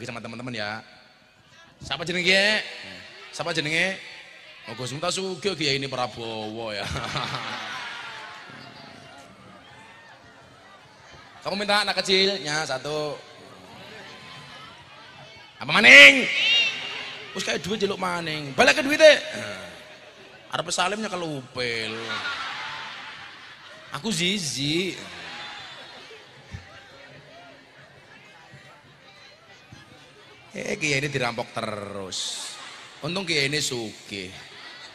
bagi sama teman-teman ya. Siapa jenenge? Siapa jenenge? Oh, Gus Miftah sugih Kiai ini Prabowo ya. Kamu minta anak kecilnya satu. Apa maning? Wis kayak duit jeluk maning. Balik ke duitnya. Arep salimnya kelupil. Aku zizi. Kiai ini dirampok terus. Untung Kiai ini sugih.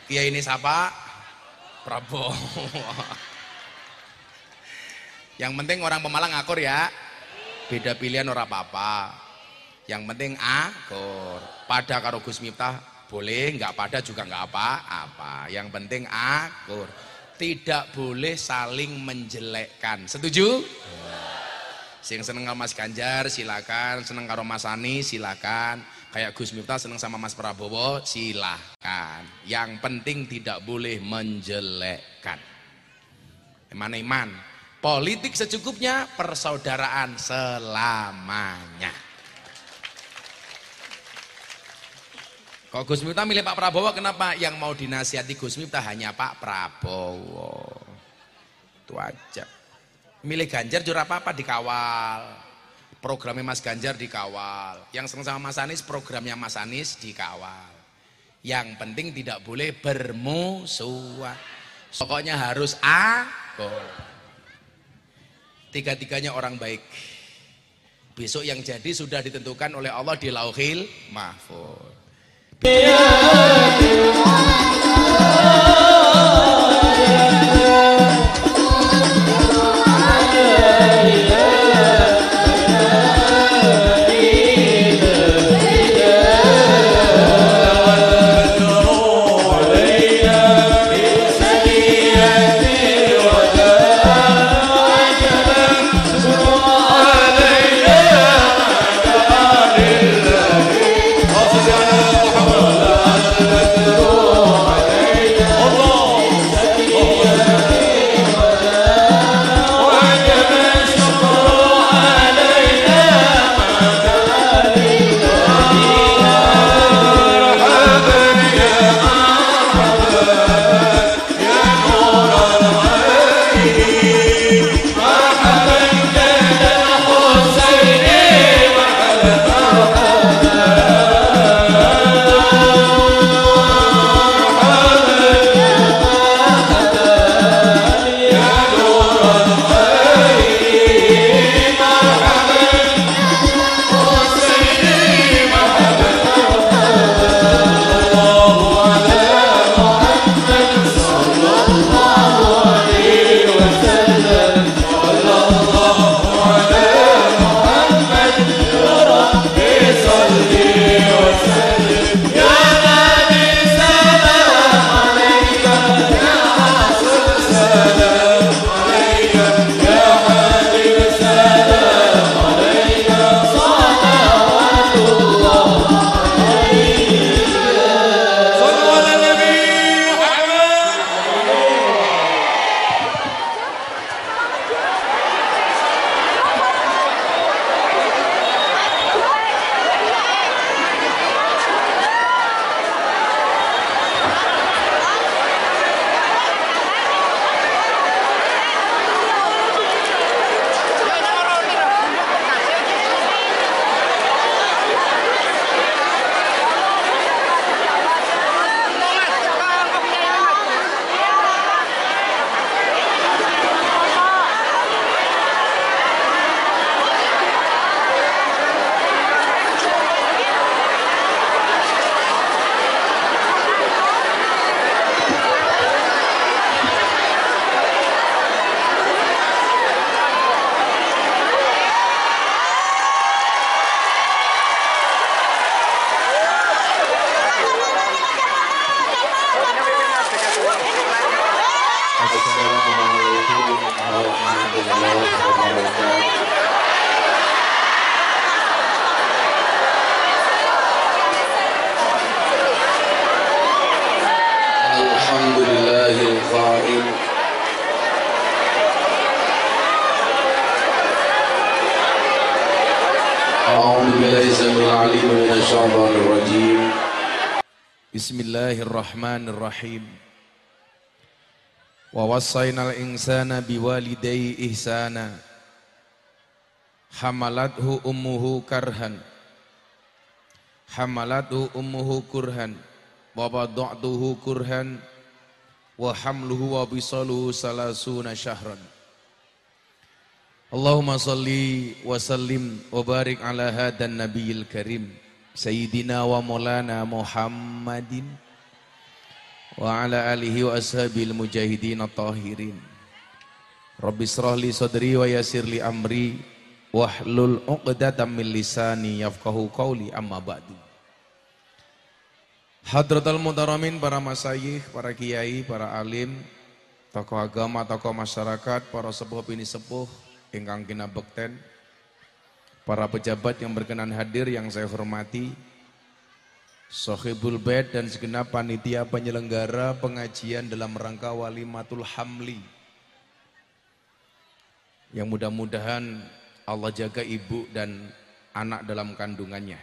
Kiai ini siapa? Prabowo. Yang penting orang Pemalang akur ya. Beda pilihan ora apa-apa. Yang penting akur. Pada karo Gus Miftah boleh, nggak pada juga nggak apa-apa. Yang penting akur. Tidak boleh saling menjelekkan. Setuju? Sing seneng sama Mas Ganjar silakan, seneng karo Mas Anies silakan. Kayak Gus Miftah seneng sama Mas Prabowo silakan. Yang penting tidak boleh menjelekkan. Iman-iman. Politik secukupnya, persaudaraan selamanya. Kok Gus Miftah milih Pak Prabowo, kenapa? Yang mau dinasihati Gus Miftah hanya Pak Prabowo. Itu aja. Milih Ganjar juga apa-apa, dikawal. Programnya Mas Ganjar dikawal. Yang senang sama Mas Anies, programnya Mas Anies dikawal. Yang penting tidak boleh bermusuhan. Pokoknya harus akur. Tiga-tiganya orang baik. Besok yang jadi sudah ditentukan oleh Allah di Lauhil Mahfuz. بالله السميع العليم من الشيطان الرجيم. بسم الله الرحمن الرحيم. ووصينا الإنسان بوالديه إحسانا حملته أمه كرها ووضعته كرها وحمله وبصاله 30 شهرا. Allahumma salli wa sallim wa barik ala hadan nabiyil karim Sayyidina wa maulana Muhammadin wa ala alihi wa ashabil mujahidin at-tahirin. Rabbi israh li sadri wa yassir li amri wahlul 'uqdatam min lisani yafqahu qawli, amma ba'du. Hadratul Muhtaramin, para masyayikh, para kiai, para alim, tokoh agama, tokoh masyarakat, para sepuh bini sepuh ingkang kinabekten, para pejabat yang berkenan hadir yang saya hormati, Sohibul Bait dan segenap panitia penyelenggara pengajian dalam rangka Walimatul Hamli, yang mudah-mudahan Allah jaga ibu dan anak dalam kandungannya.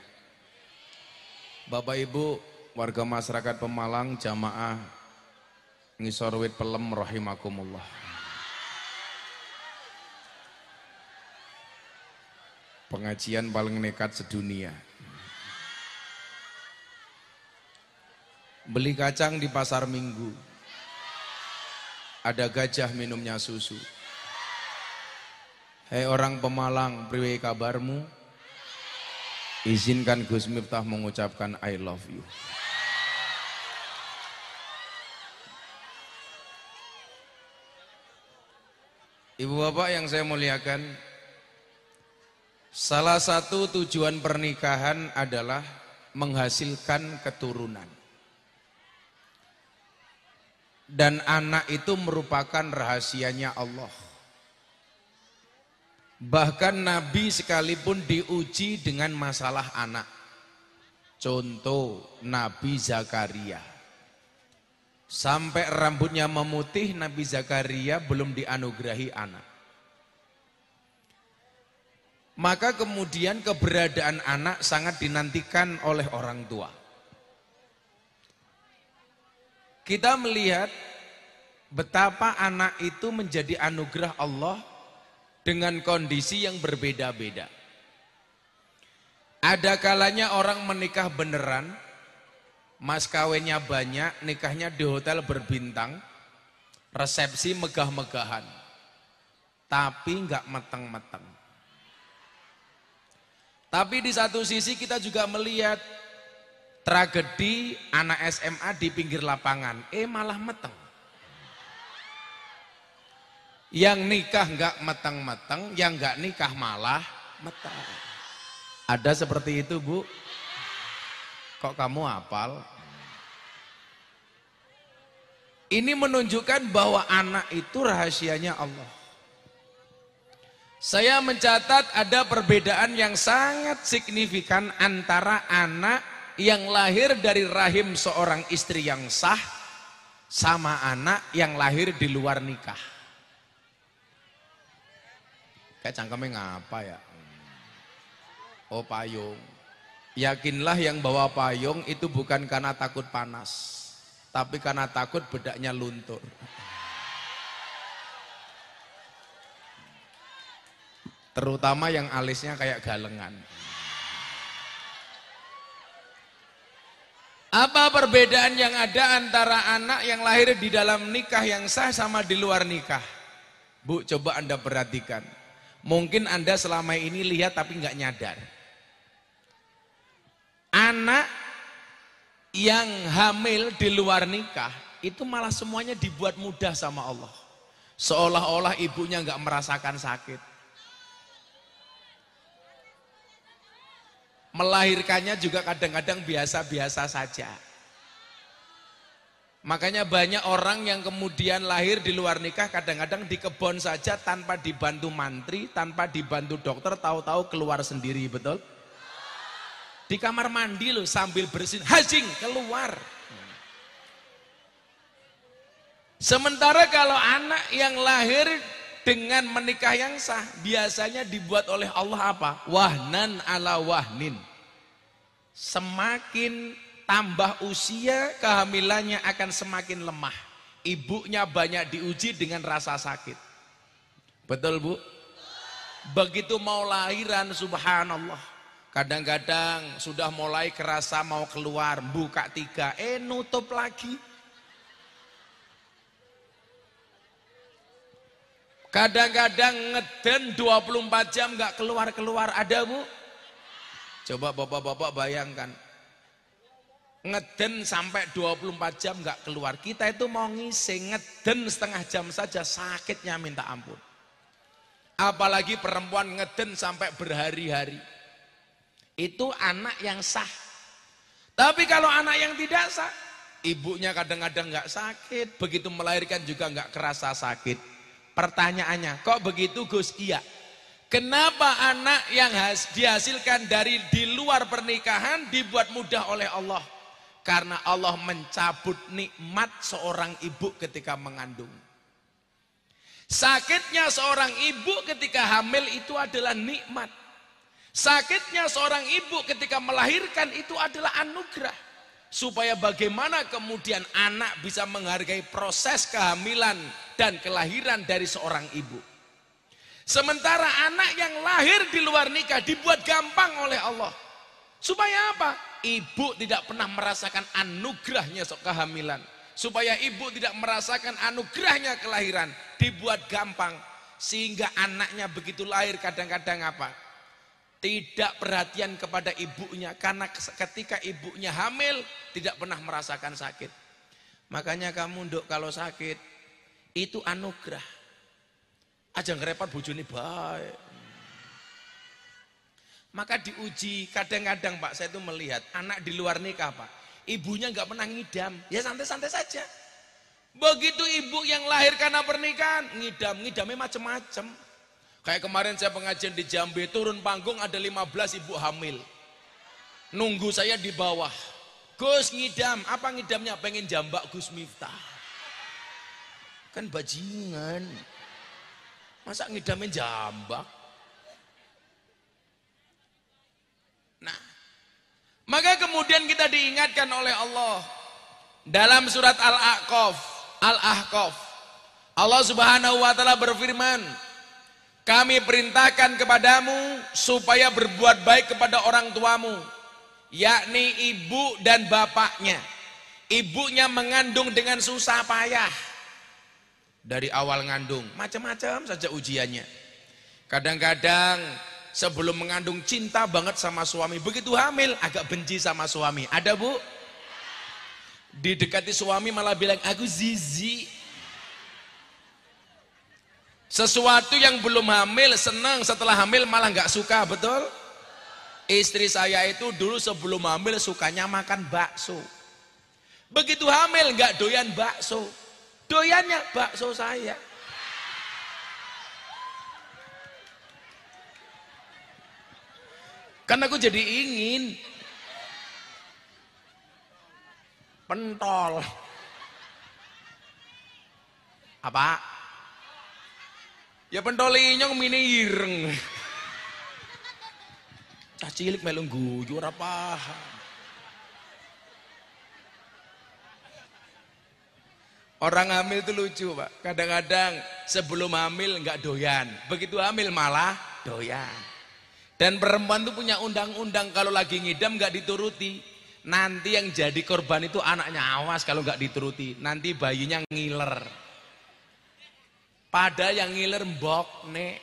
Bapak Ibu, warga masyarakat Pemalang, jamaah Ngisor Wit Pelem rahimakumullah. Pengajian paling nekat sedunia. Beli kacang di pasar Minggu, ada gajah minumnya susu. Hei orang Pemalang, priwe kabarmu? Izinkan Gus Miftah mengucapkan I love you. Ibu bapak yang saya muliakan, salah satu tujuan pernikahan adalah menghasilkan keturunan. Dan anak itu merupakan rahasianya Allah. Bahkan Nabi sekalipun diuji dengan masalah anak. Contoh Nabi Zakaria. Sampai rambutnya memutih, Nabi Zakaria belum dianugerahi anak. Maka kemudian keberadaan anak sangat dinantikan oleh orang tua. Kita melihat betapa anak itu menjadi anugerah Allah dengan kondisi yang berbeda-beda. Ada kalanya orang menikah beneran, mas kawinnya banyak, nikahnya di hotel berbintang, resepsi megah-megahan, tapi enggak meteng-meteng. Tapi di satu sisi kita juga melihat tragedi anak SMA di pinggir lapangan, malah meteng. Yang nikah enggak meteng-meteng, yang enggak nikah malah meteng. Ada seperti itu, Bu? Kok kamu hafal? Ini menunjukkan bahwa anak itu rahasianya Allah. Saya mencatat ada perbedaan yang sangat signifikan antara anak yang lahir dari rahim seorang istri yang sah sama anak yang lahir di luar nikah. Kayak cangkemnya ngapa ya? Oh, payung. Yakinlah yang bawa payung itu bukan karena takut panas, tapi karena takut bedaknya luntur. Terutama yang alisnya kayak galengan. Apa perbedaan yang ada antara anak yang lahir di dalam nikah yang sah sama di luar nikah? Bu, coba Anda perhatikan. Mungkin Anda selama ini lihat tapi nggak nyadar. Anak yang hamil di luar nikah itu malah semuanya dibuat mudah sama Allah. Seolah-olah ibunya nggak merasakan sakit. Melahirkannya juga kadang-kadang biasa-biasa saja. Makanya banyak orang yang kemudian lahir di luar nikah kadang-kadang di kebun saja tanpa dibantu mantri, tanpa dibantu dokter, tahu-tahu keluar sendiri, betul? Di kamar mandi loh sambil bersin, hajing keluar. Sementara kalau anak yang lahir dengan menikah yang sah biasanya dibuat oleh Allah apa? Wahnan ala wahnin. Semakin tambah usia, kehamilannya akan semakin lemah. Ibunya banyak diuji dengan rasa sakit. Betul Bu? Begitu mau lahiran, subhanallah, kadang-kadang sudah mulai kerasa mau keluar, buka 3, nutup lagi. Kadang-kadang ngeden 24 jam nggak keluar-keluar. Ada Bu? Coba bapak-bapak bayangkan, ngeden sampai 24 jam nggak keluar. Kita itu mau ngising, ngeden setengah jam saja sakitnya minta ampun. Apalagi perempuan ngeden sampai berhari-hari. Itu anak yang sah. Tapi kalau anak yang tidak sah, ibunya kadang-kadang nggak sakit, begitu melahirkan juga nggak kerasa sakit. Pertanyaannya, kok begitu Gus? Iya. Kenapa anak yang dihasilkan dari di luar pernikahan dibuat mudah oleh Allah? Karena Allah mencabut nikmat seorang ibu ketika mengandung. Sakitnya seorang ibu ketika hamil itu adalah nikmat. Sakitnya seorang ibu ketika melahirkan itu adalah anugerah. Supaya bagaimana kemudian anak bisa menghargai proses kehamilan dan kelahiran dari seorang ibu. Sementara anak yang lahir di luar nikah dibuat gampang oleh Allah. Supaya apa? Ibu tidak pernah merasakan anugerahnya kehamilan. Supaya ibu tidak merasakan anugerahnya kelahiran. Dibuat gampang. Sehingga anaknya begitu lahir kadang-kadang apa? Tidak perhatian kepada ibunya. Karena ketika ibunya hamil tidak pernah merasakan sakit. Makanya kamu Nduk kalau sakit itu anugerah. Aja ngerepot bojone baik. Maka diuji kadang-kadang Pak, saya itu melihat anak di luar nikah Pak, ibunya nggak pernah ngidam, ya santai-santai saja. Begitu ibu yang lahir karena pernikahan, ngidamnya macam-macam. Kayak kemarin saya pengajian di Jambi, turun panggung ada 15 ibu hamil. Nunggu saya di bawah. Gus ngidam, apa ngidamnya? Pengen jambak Gus Miftah. Kan bajingan. Masa ngidamnya jambak? Nah, maka kemudian kita diingatkan oleh Allah dalam surat Al-Ahqaf. Allah Subhanahu wa taala berfirman, "Kami perintahkan kepadamu supaya berbuat baik kepada orang tuamu, yakni ibu dan bapaknya." Ibunya mengandung dengan susah payah. Dari awal ngandung, macam-macam saja ujiannya. Kadang-kadang sebelum mengandung cinta banget sama suami, begitu hamil agak benci sama suami. Ada Bu? Didekati suami malah bilang aku zizi. Sesuatu yang belum hamil senang, setelah hamil malah nggak suka, betul? Istri saya itu dulu sebelum hamil sukanya makan bakso. Begitu hamil nggak doyan bakso. Doyannya bakso saya. Karena aku jadi ingin pentol. Apa? Ya pentol inyong mini ireng. Cah cilik melu guyu ora paham. Orang hamil itu lucu Pak, kadang-kadang sebelum hamil nggak doyan, begitu hamil malah doyan. Dan perempuan itu punya undang-undang kalau lagi ngidam nggak dituruti, nanti yang jadi korban itu anaknya, awas kalau nggak dituruti, nanti bayinya ngiler. Pada yang ngiler mbok nek.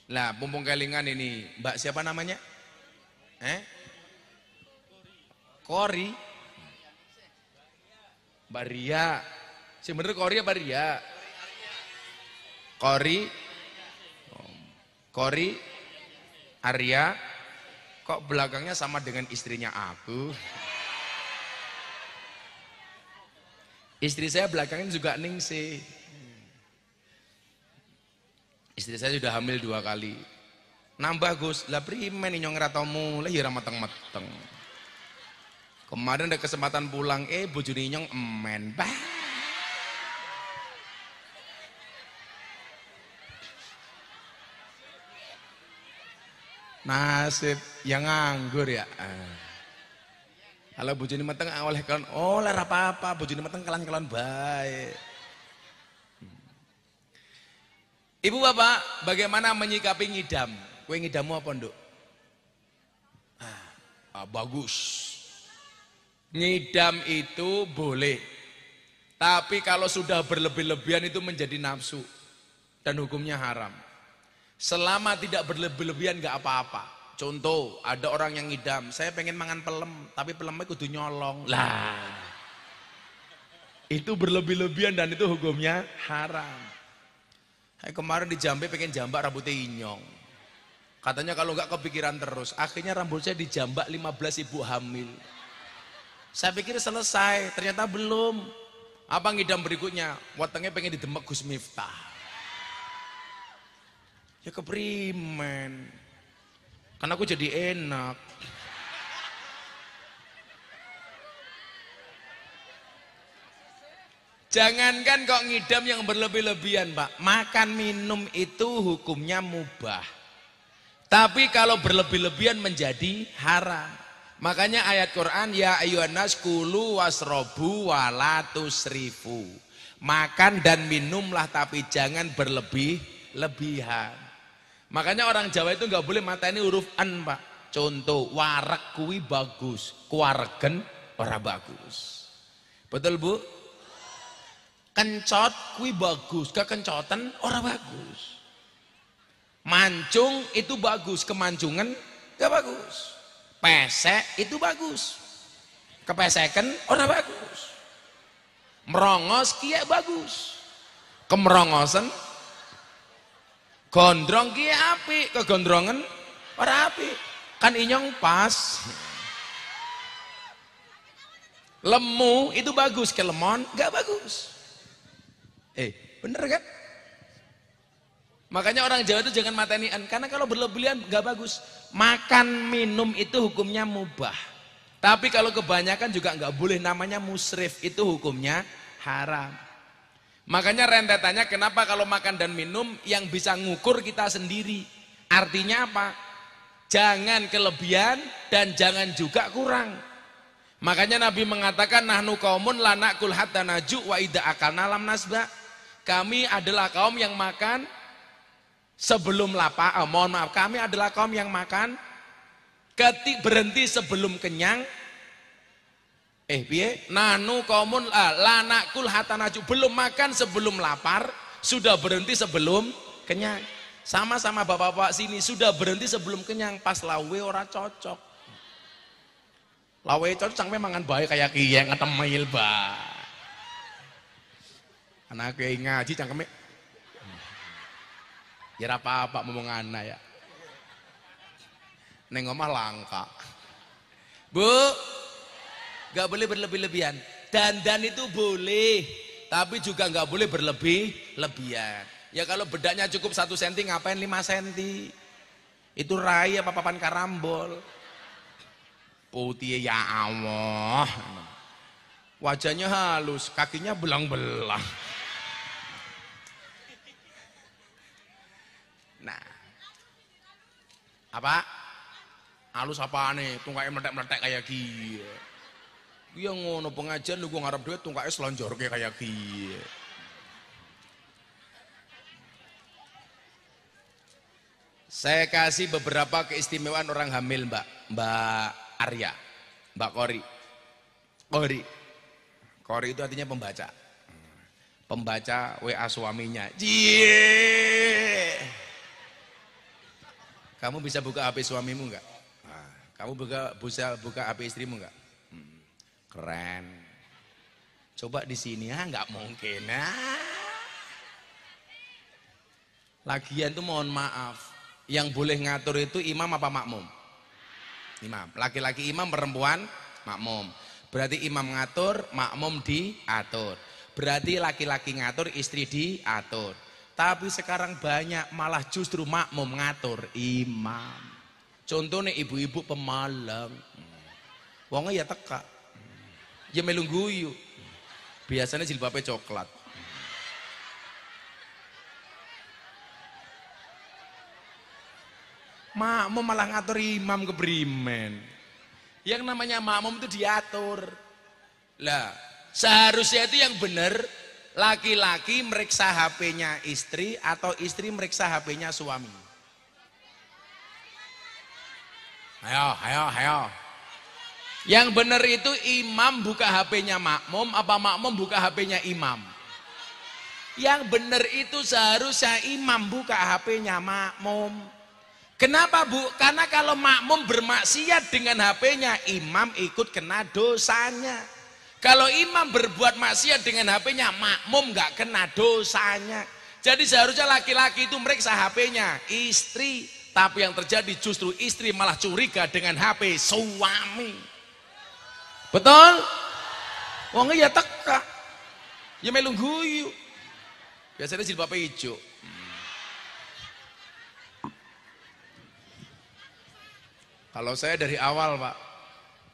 Lah mumpung kelingan ini, Mbak siapa namanya? Kori. Mbak Ria, si bener Kori apa Ria? Kori, Arya, kok belakangnya sama dengan istrinya aku? Istri saya belakangnya juga Ningsih. Istri saya sudah hamil 2 kali. Nambah Gus, lah primen nyong ratomu, lah ya mateng-mateng. Kemarin ada kesempatan pulang, bojone nyong emen. Bah. Nasib yang nganggur ya. Kalau bojone meteng oleh kelon, oleh apa-apa, bojone meteng kelan-kelon baik. Ibu bapak, bagaimana menyikapi ngidam? Kue ngidammu apa nduk? Bagus. Ngidam itu boleh. Tapi kalau sudah berlebih-lebihan itu menjadi nafsu. Dan hukumnya haram. Selama tidak berlebih-lebihan gak apa-apa. Contoh, ada orang yang ngidam, saya pengen mangan pelem, tapi pelemnya kudu nyolong. Lah, itu berlebih-lebihan dan itu hukumnya haram. Kemarin di Jambe pengen jambak rambutnya inyong. Katanya kalau nggak kepikiran terus, akhirnya rambutnya dijambak 15 ibu hamil. Saya pikir selesai, ternyata belum. Apa ngidam berikutnya? Wetenge pengen didemek Gus Miftah. Ya keprimen. Karena aku jadi enak. Jangankan kok ngidam yang berlebih-lebihan, Pak. Makan minum itu hukumnya mubah. Tapi kalau berlebih-lebihan menjadi haram. Makanya ayat Quran, ya ayyuhannas kulu wasrobu wala tusrifu. Makan dan minumlah tapi jangan berlebih-lebihan. Makanya orang Jawa itu nggak boleh mateni huruf an, Pak. Contoh, warak kui bagus, kuaregen ora bagus. Betul, Bu? Kencot kui bagus, kekencotan ora bagus. Mancung itu bagus, kemancungan gak bagus. Pesek itu bagus, kepeseken ora bagus. Merongos kia bagus, kemerongosen. Gondrong kia api, kegondrongan ora api. Kan inyong pas. Lemu itu bagus, kelemon gak bagus. Bener kan? Makanya orang Jawa itu jangan matenian, karena kalau berlebihan gak bagus. Makan minum itu hukumnya mubah. Tapi kalau kebanyakan juga gak boleh, namanya musrif, itu hukumnya haram. Makanya rentetannya kenapa kalau makan dan minum yang bisa ngukur kita sendiri. Artinya apa? Jangan kelebihan dan jangan juga kurang. Makanya Nabi mengatakan nahnu qaumun la naqul hatta naju wa idza akalna lam nasba. Kami adalah kaum yang makan sebelum lapar. Mohon maaf, kami adalah kaum yang makan berhenti sebelum kenyang. Piye? Nahnu qaumun la naqul hatta naju, belum makan sebelum lapar, sudah berhenti sebelum kenyang. Sama-sama bapak-bapak sini sudah berhenti sebelum kenyang, pas lawe ora cocok. Lawe cocok sampai mangan bae kayak kiye ngetemil ba. Anak kiai ngaji cangkeme. Ya apa-apa ngomong anak ya. Neng omah langka. Bu, gak boleh berlebih-lebihan. Dandan itu boleh, tapi juga gak boleh berlebih-lebihan. Ya kalau bedaknya cukup 1 cm, ngapain 5 cm? Itu rai apa papan karambol. Putih ya Allah. Wajahnya halus, kakinya belang-belang. Nah, apa? Halus apa nih? Tungkaknya meletek-meletek kayak gini. Iya ngono pengajian lu gua ngarep duit tungkaknya selonjor kayak gini. Saya kasih beberapa keistimewaan orang hamil, Mbak Arya, Mbak Kori itu artinya pembaca. Pembaca WA suaminya. Jie. Kamu bisa buka HP suamimu enggak? Kamu bisa buka HP istrimu enggak? Keren. Coba di sini enggak mungkin. Lagian tuh mohon maaf, yang boleh ngatur itu imam apa makmum? Imam. Laki-laki imam, perempuan makmum. Berarti imam ngatur, makmum diatur. Berarti laki-laki ngatur, istri diatur. Tapi sekarang banyak malah justru makmum ngatur imam. Contohnya ibu-ibu pemalang. Wongnya ya teka. Ya melu guyu. Biasanya jilbabnya coklat. Makmum malah ngatur imam keprimen. Yang namanya makmum itu diatur. Lah, seharusnya itu yang benar laki-laki meriksa HP-nya istri atau istri meriksa HP-nya suami. Ayo. Yang benar itu imam buka HP-nya makmum apa makmum buka HP-nya imam? Yang benar itu seharusnya imam buka HP-nya makmum. Kenapa Bu? Karena kalau makmum bermaksiat dengan HP-nya, imam ikut kena dosanya. Kalau imam berbuat maksiat dengan HP-nya, makmum nggak kena dosanya. Jadi seharusnya laki-laki itu meriksa HP-nya istri, tapi yang terjadi justru istri malah curiga dengan HP suami. Betul? Wong ya teka, ya melu guyu. Biasanya jilbabnya hijau. Kalau saya dari awal Pak,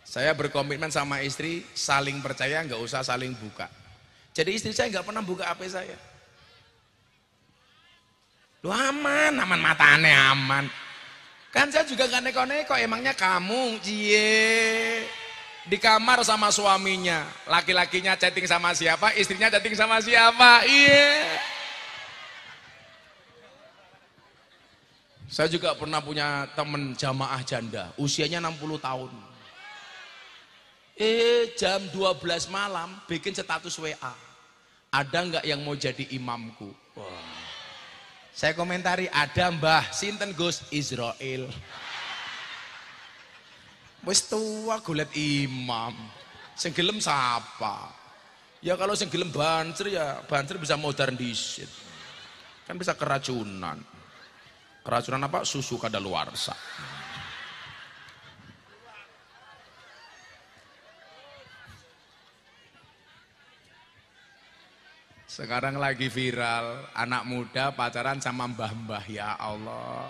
saya berkomitmen sama istri saling percaya, nggak usah saling buka. Jadi istri saya nggak pernah buka HP saya. Lu aman matane aman. Kan saya juga nggak neko-neko, emangnya kamu cie di kamar sama suaminya, laki-lakinya chatting sama siapa, istrinya chatting sama siapa, iya. Saya juga pernah punya temen jamaah janda, usianya 60 tahun. Jam 12 malam bikin status WA. Ada nggak yang mau jadi imamku? Wah. Saya komentari, ada Mbah, sinten Gus? Israel. Wis tua golet imam. Sing gelem sapa? Ya kalau sing gelem banser ya banser bisa modern disit. Kan bisa keracunan. Keracunan apa? Susu kadaluarsa. Sekarang lagi viral, anak muda pacaran sama mbah-mbah, ya Allah.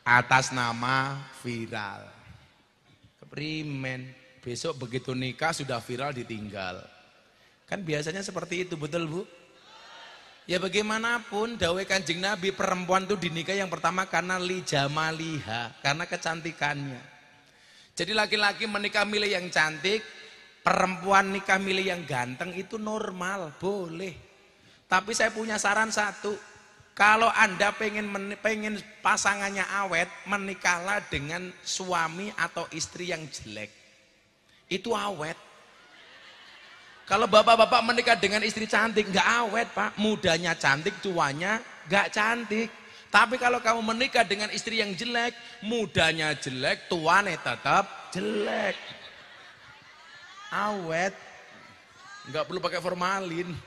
Atas nama viral. Keprimen, besok begitu nikah sudah viral ditinggal. Kan biasanya seperti itu, betul Bu? Ya bagaimanapun dawai Kanjeng Nabi, perempuan itu dinikah yang pertama karena li jamaliha, karena kecantikannya. Jadi laki-laki menikah milih yang cantik, perempuan nikah milih yang ganteng itu normal, boleh. Tapi saya punya saran satu, kalau Anda pengen pasangannya awet, menikahlah dengan suami atau istri yang jelek. Itu awet. Kalau bapak-bapak menikah dengan istri cantik, nggak awet Pak. Mudanya cantik, tuanya nggak cantik. Tapi kalau kamu menikah dengan istri yang jelek, mudanya jelek, tuanya tetap jelek. Awet, nggak perlu pakai formalin.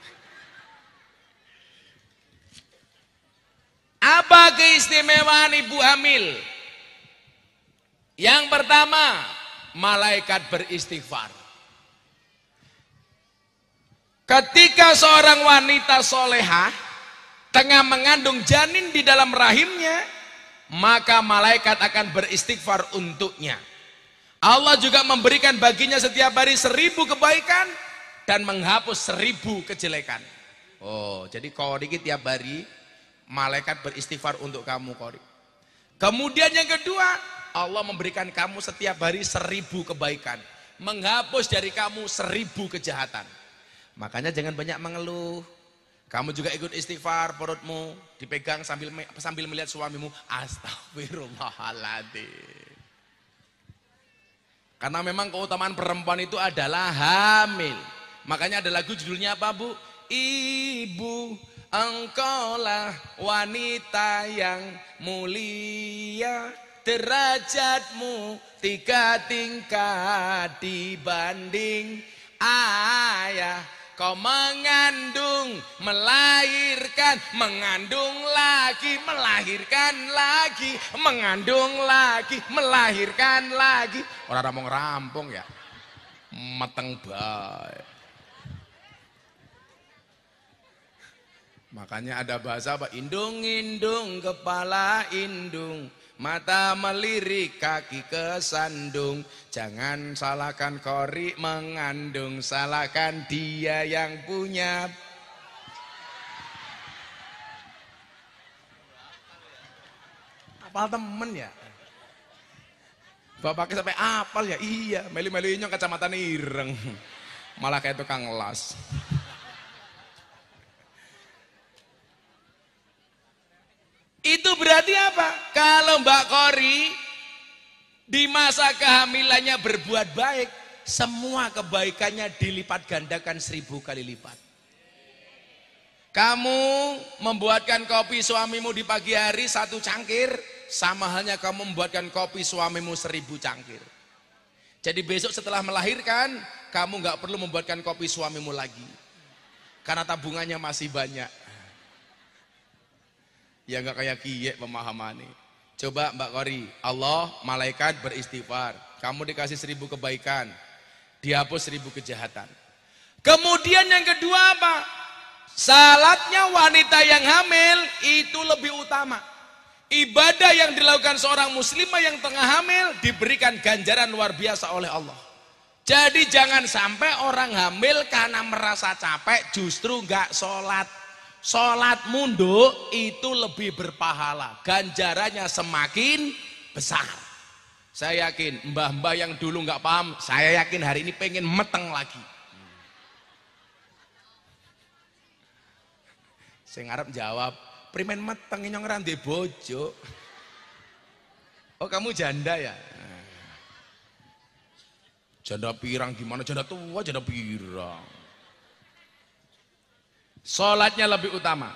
Apa keistimewaan ibu hamil? Yang pertama, malaikat beristighfar. Ketika seorang wanita solehah tengah mengandung janin di dalam rahimnya, maka malaikat akan beristighfar untuknya. Allah juga memberikan baginya setiap hari 1000 kebaikan dan menghapus 1000 kejelekan. Oh, jadi Qori tiap hari malaikat beristighfar untuk kamu Qori. Kemudian yang kedua, Allah memberikan kamu setiap hari 1000 kebaikan, menghapus dari kamu 1000 kejahatan. Makanya jangan banyak mengeluh. Kamu juga ikut istighfar, perutmu dipegang sambil melihat suamimu. Astagfirullahaladzim. Karena memang keutamaan perempuan itu adalah hamil. Makanya ada lagu judulnya apa Bu? Ibu, engkaulah wanita yang mulia, derajatmu 3 tingkat dibanding ayah. Kau mengandung, melahirkan, mengandung lagi, melahirkan lagi, mengandung lagi, melahirkan lagi. Orang mau ngerampung ya, mateng baik. Makanya ada bahasa apa? Indung-indung kepala indung, mata melirik kaki kesandung. Jangan salahkan Qori mengandung, salahkan dia yang punya. Apal temen ya. Bapaknya sampai apal ya, iya. Melu-melu nyong kacamata ireng. Malah kayak tukang las. Itu berarti apa? Kalau Mbak Kori di masa kehamilannya berbuat baik, semua kebaikannya dilipat gandakan 1000 kali lipat. Kamu membuatkan kopi suamimu di pagi hari 1 cangkir, sama halnya kamu membuatkan kopi suamimu 1000 cangkir. Jadi besok setelah melahirkan, kamu nggak perlu membuatkan kopi suamimu lagi, karena tabungannya masih banyak. Ya nggak kayak kiye pemahamannya. Coba Mbak Kori, Allah, malaikat beristighfar, kamu dikasih 1000 kebaikan, dihapus 1000 kejahatan. Kemudian yang kedua apa? Salatnya wanita yang hamil itu lebih utama. Ibadah yang dilakukan seorang muslimah yang tengah hamil diberikan ganjaran luar biasa oleh Allah. Jadi jangan sampai orang hamil karena merasa capek justru nggak sholat. Sholat munduk itu lebih berpahala, ganjarannya semakin besar. Saya yakin mbah-mbah yang dulu nggak paham, saya yakin hari ini pengen meteng lagi. Saya ngarep jawab, primen meteng nyong rande bojo. Oh kamu janda ya? Janda pirang gimana? Janda tua, janda pirang. Sholatnya lebih utama.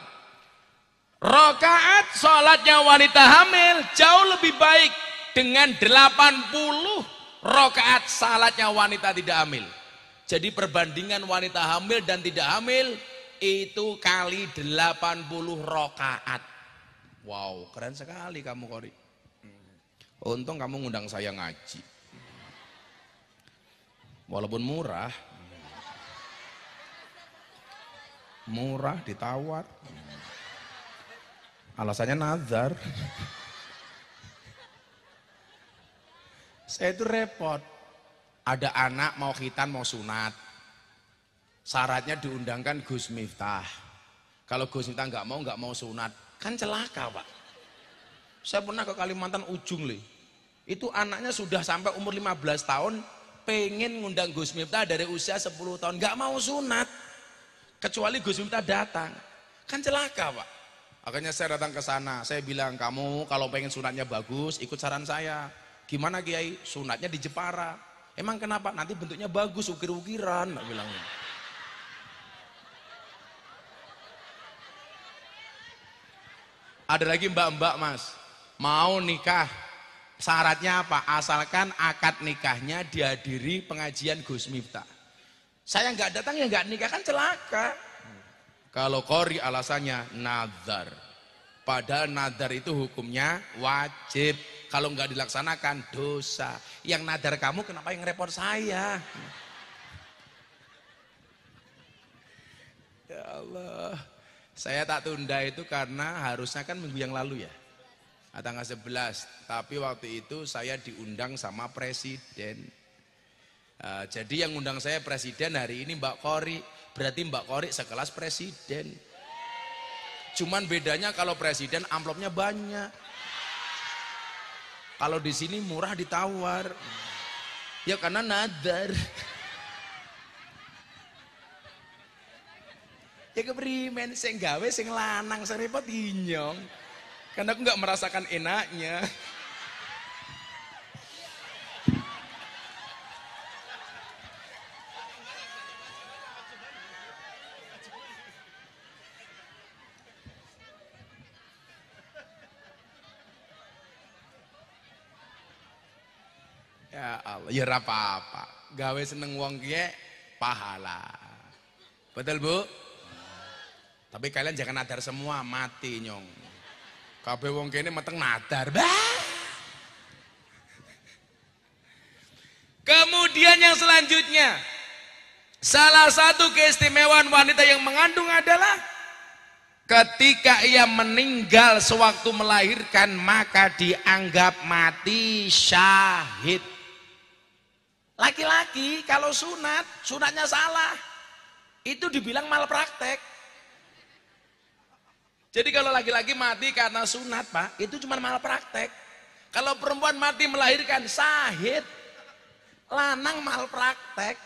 Rakaat sholatnya wanita hamil jauh lebih baik dengan 80 rakaat sholatnya wanita tidak hamil. Jadi perbandingan wanita hamil dan tidak hamil itu kali 80 rakaat. Wow, keren sekali kamu Kori. Untung kamu ngundang saya ngaji. Walaupun murah ditawar. Alasannya nazar. Saya itu repot. Ada anak mau khitan mau sunat. Syaratnya diundangkan Gus Miftah. Kalau Gus Miftah nggak mau sunat, kan celaka Pak. Saya pernah ke Kalimantan ujung lih. Itu anaknya sudah sampai umur 15 tahun, pengen ngundang Gus Miftah dari usia 10 tahun, nggak mau sunat. Kecuali Gus Miftah datang, kan celaka Pak. Akhirnya saya datang ke sana, saya bilang kamu kalau pengen sunatnya bagus, ikut saran saya. Gimana Kiai? Sunatnya di Jepara. Emang kenapa? Nanti bentuknya bagus, ukir-ukiran, tak bilangnya. Ada lagi mbak-mbak Mas, mau nikah, syaratnya apa? Asalkan akad nikahnya dihadiri pengajian Gus Miftah. Saya nggak datang ya nggak nikah, kan celaka. Kalau Kori alasannya nazar, padahal nazar itu hukumnya wajib. Kalau nggak dilaksanakan dosa. Yang nazar kamu kenapa yang repot saya? Ya Allah. Saya tak tunda itu karena harusnya kan minggu yang lalu ya, tanggal 11. Tapi waktu itu saya diundang sama presiden. Jadi yang undang saya presiden hari ini Mbak Kori. Berarti Mbak Kori sekelas presiden. Cuman bedanya kalau presiden amplopnya banyak. Kalau di sini murah ditawar. Ya karena nadar. Ya keprimen, sing gawe sing lanang sing repot inyong. Karena aku nggak merasakan enaknya. Ya Allah, ya apa-apa. Gawe seneng wong kiye pahala. Betul Bu? Tapi kalian jangan nadar semua, mati nyong. Kabeh wong kene meteng nadar. Bah! Kemudian yang selanjutnya, salah satu keistimewaan wanita yang mengandung adalah ketika ia meninggal sewaktu melahirkan maka dianggap mati syahid. Laki-laki kalau sunatnya salah, itu dibilang malpraktek. Jadi kalau laki-laki mati karena sunat Pak, itu cuma malpraktek. Kalau perempuan mati melahirkan sahid, lanang malpraktek.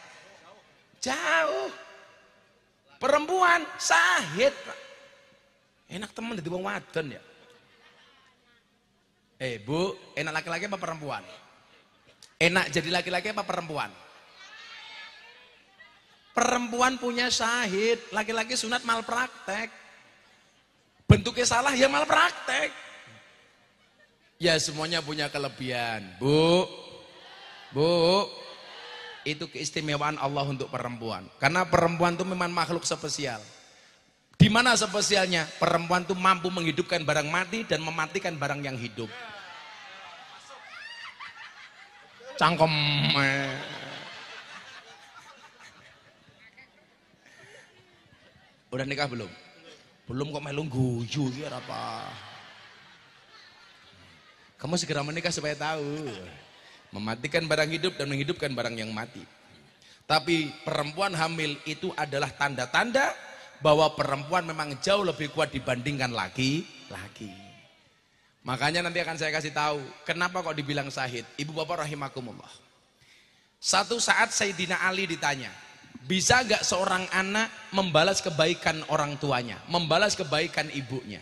Jauh. Perempuan sahid Pak. Enak temen jadi wong wadon ya. Bu, enak laki-laki apa perempuan? Enak jadi laki-laki apa perempuan? Perempuan punya syahid, laki-laki sunat malpraktek. Bentuknya salah ya malpraktek. Ya semuanya punya kelebihan. Bu, itu keistimewaan Allah untuk perempuan. Karena perempuan itu memang makhluk spesial. Di mana spesialnya? Perempuan itu mampu menghidupkan barang mati dan mematikan barang yang hidup. Cangkem. Udah nikah belum? Belum kok melu guyu ya apa? Kamu segera menikah supaya tahu. Mematikan barang hidup dan menghidupkan barang yang mati. Tapi perempuan hamil itu adalah tanda-tanda bahwa perempuan memang jauh lebih kuat dibandingkan laki-laki. Makanya nanti akan saya kasih tahu kenapa kok dibilang syahid. Ibu bapak rahimakumullah. Satu saat Sayyidina Ali ditanya, bisa gak seorang anak membalas kebaikan orang tuanya, membalas kebaikan ibunya?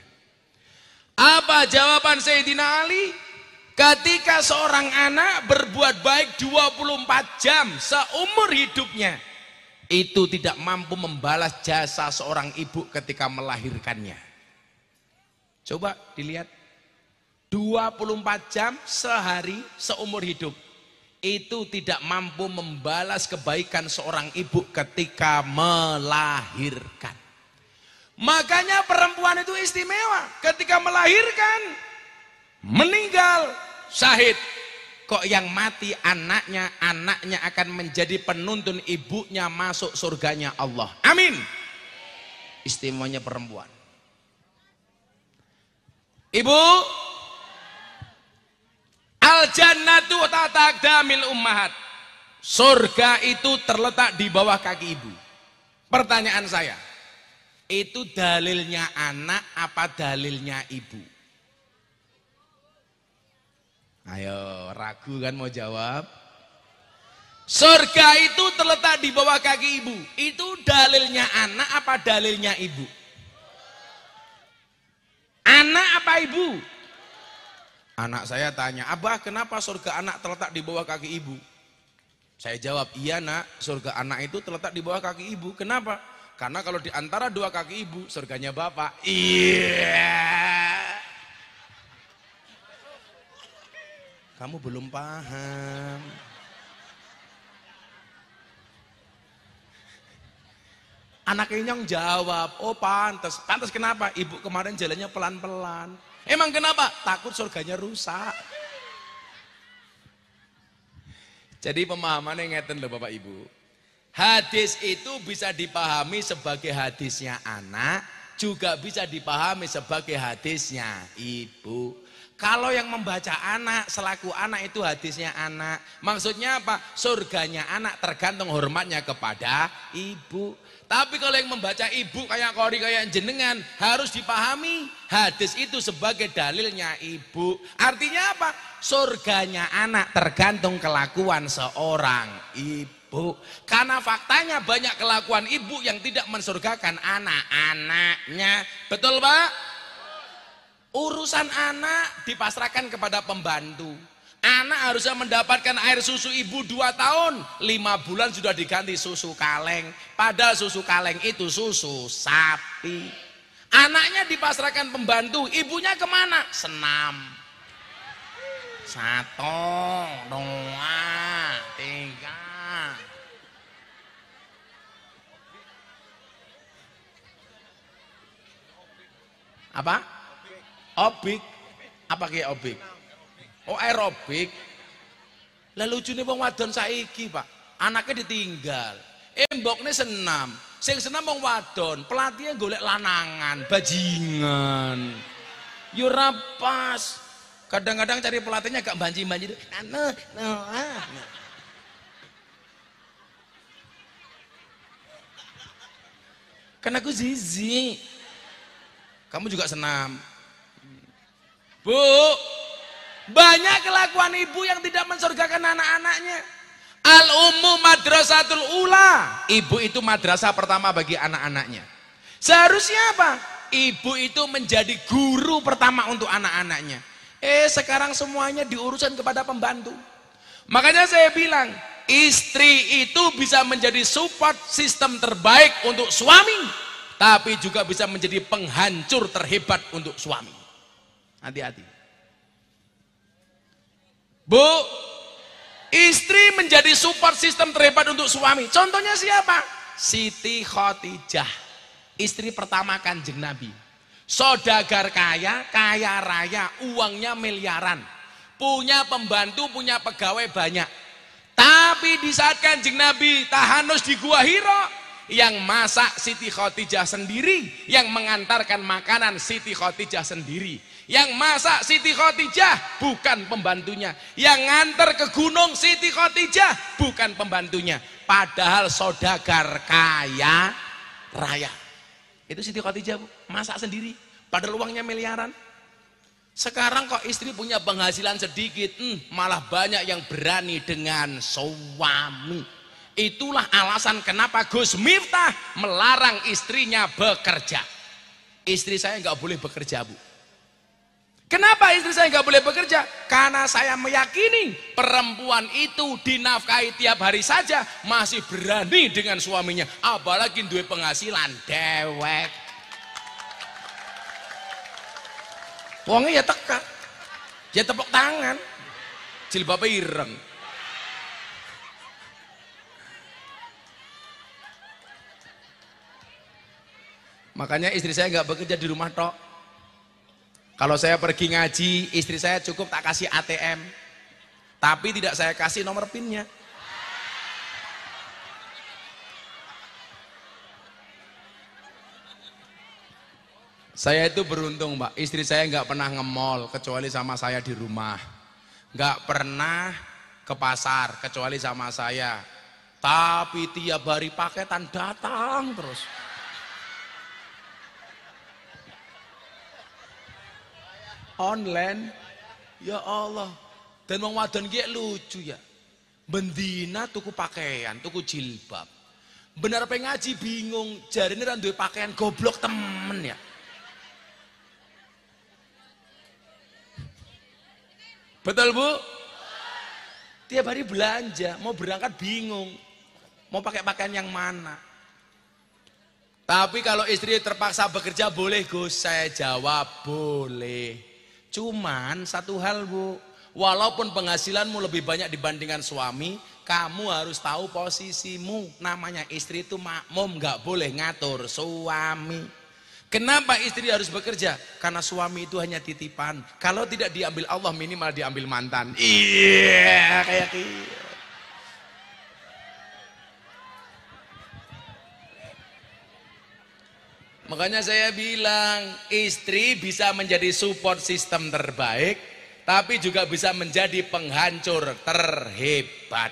Apa jawaban Sayyidina Ali? Ketika seorang anak berbuat baik 24 jam seumur hidupnya, itu tidak mampu membalas jasa seorang ibu ketika melahirkannya. Coba dilihat, 24 jam sehari seumur hidup, itu tidak mampu membalas kebaikan seorang ibu ketika melahirkan. Makanya perempuan itu istimewa, ketika melahirkan, meninggal, syahid. Kok yang mati anaknya, anaknya akan menjadi penuntun ibunya masuk surganya Allah. Amin. Istimewanya perempuan. Ibu, al-jannatu tahta aqdamil ummahat. Surga itu terletak di bawah kaki ibu. Pertanyaan saya, itu dalilnya anak apa dalilnya ibu? Ayo, ragu kan mau jawab? Surga itu terletak di bawah kaki ibu. Itu dalilnya anak apa dalilnya ibu? Anak apa ibu? Anak saya tanya, Abah kenapa surga anak terletak di bawah kaki ibu? Saya jawab, iya nak, surga anak itu terletak di bawah kaki ibu. Kenapa? Karena kalau di antara dua kaki ibu, surganya bapak. Iya. Kamu belum paham. Anak Inyong jawab, oh pantes. Pantes kenapa? Ibu kemarin jalannya pelan-pelan. Emang kenapa? Takut surganya rusak. Jadi pemahamannya ngeten loh Bapak Ibu. Hadis itu bisa dipahami sebagai hadisnya anak, juga bisa dipahami sebagai hadisnya ibu. Kalau yang membaca anak, selaku anak itu hadisnya anak. Maksudnya apa? Surganya anak tergantung hormatnya kepada ibu. Tapi kalau yang membaca ibu kayak kori kayak jenengan, harus dipahami hadis itu sebagai dalilnya ibu. Artinya apa? Surganya anak tergantung kelakuan seorang ibu. Karena faktanya banyak kelakuan ibu yang tidak mensurgakan anak-anaknya. Betul Pak? Urusan anak dipasrahkan kepada pembantu. Anak harusnya mendapatkan air susu ibu 2 tahun, 5 bulan sudah diganti susu kaleng. Padahal susu kaleng itu susu sapi. Anaknya dipasrahkan pembantu, ibunya kemana? Senam. 1, 2, 3. Apa? Obik, apa kayak obik? Oh aerobik. Lalu lucunya wong wadon saiki Pak, anaknya ditinggal. Mbokne senam, sing senam wong wadon, pelatihnya golek lanangan, bajingan. Yo rapas. Kadang-kadang cari pelatihnya gak banji-banji. Karena aku zizi. Kamu juga senam. Bu, banyak kelakuan ibu yang tidak mensurgakan anak-anaknya. Al-ummu madrasatul ula. Ibu itu madrasah pertama bagi anak-anaknya. Seharusnya apa? Ibu itu menjadi guru pertama untuk anak-anaknya. Sekarang semuanya diuruskan kepada pembantu. Makanya saya bilang, istri itu bisa menjadi support sistem terbaik untuk suami, tapi juga bisa menjadi penghancur terhebat untuk suami. Hati-hati. Bu, istri menjadi support sistem terhebat untuk suami. Contohnya siapa? Siti Khadijah, istri pertama Kanjeng Nabi. Saudagar kaya, kaya raya, uangnya miliaran. Punya pembantu, punya pegawai banyak. Tapi di saat Kanjeng Nabi tahanus di Gua Hira, yang masak Siti Khadijah sendiri, yang mengantarkan makanan Siti Khadijah sendiri. Yang masak Siti Khadijah bukan pembantunya, yang ngantar ke gunung Siti Khadijah bukan pembantunya, padahal saudagar kaya raya. Itu Siti Khadijah, Bu, masak sendiri, padahal uangnya miliaran. Sekarang kok istri punya penghasilan sedikit, malah banyak yang berani dengan suami. Itulah alasan kenapa Gus Miftah melarang istrinya bekerja. Istri saya nggak boleh bekerja, Bu. Kenapa istri saya nggak boleh bekerja? Karena saya meyakini perempuan itu dinafkahi tiap hari saja masih berani dengan suaminya, apalagi duwe penghasilan dewek. Wongnya ya teka, ya tepuk tangan, jilbabnya ireng. Makanya istri saya nggak bekerja di rumah tok. Kalau saya pergi ngaji, istri saya cukup tak kasih ATM, tapi tidak saya kasih nomor PIN-nya. Saya itu beruntung, Pak. Istri saya nggak pernah nge-mall kecuali sama saya di rumah, nggak pernah ke pasar kecuali sama saya. Tapi tiap hari paketan datang terus. Online, ya Allah. Dan wong wadon ki lucu ya. Bendina tuku pakaian, tuku jilbab. Bener pe ngaji bingung, jarine ra duwe pakaian, goblok temen ya. Betul, Bu? Tiap hari belanja, mau berangkat bingung. Mau pakai pakaian yang mana? Tapi kalau istri terpaksa bekerja boleh, Gus. Saya jawab boleh. Cuman satu hal, Bu, walaupun penghasilanmu lebih banyak dibandingkan suami, kamu harus tahu posisimu. Namanya istri itu makmum, nggak boleh ngatur suami. Kenapa istri harus bekerja? Karena suami itu hanya titipan. Kalau tidak diambil Allah, minimal diambil mantan. Iya, kayak gitu. Makanya saya bilang, istri bisa menjadi support sistem terbaik, tapi juga bisa menjadi penghancur terhebat.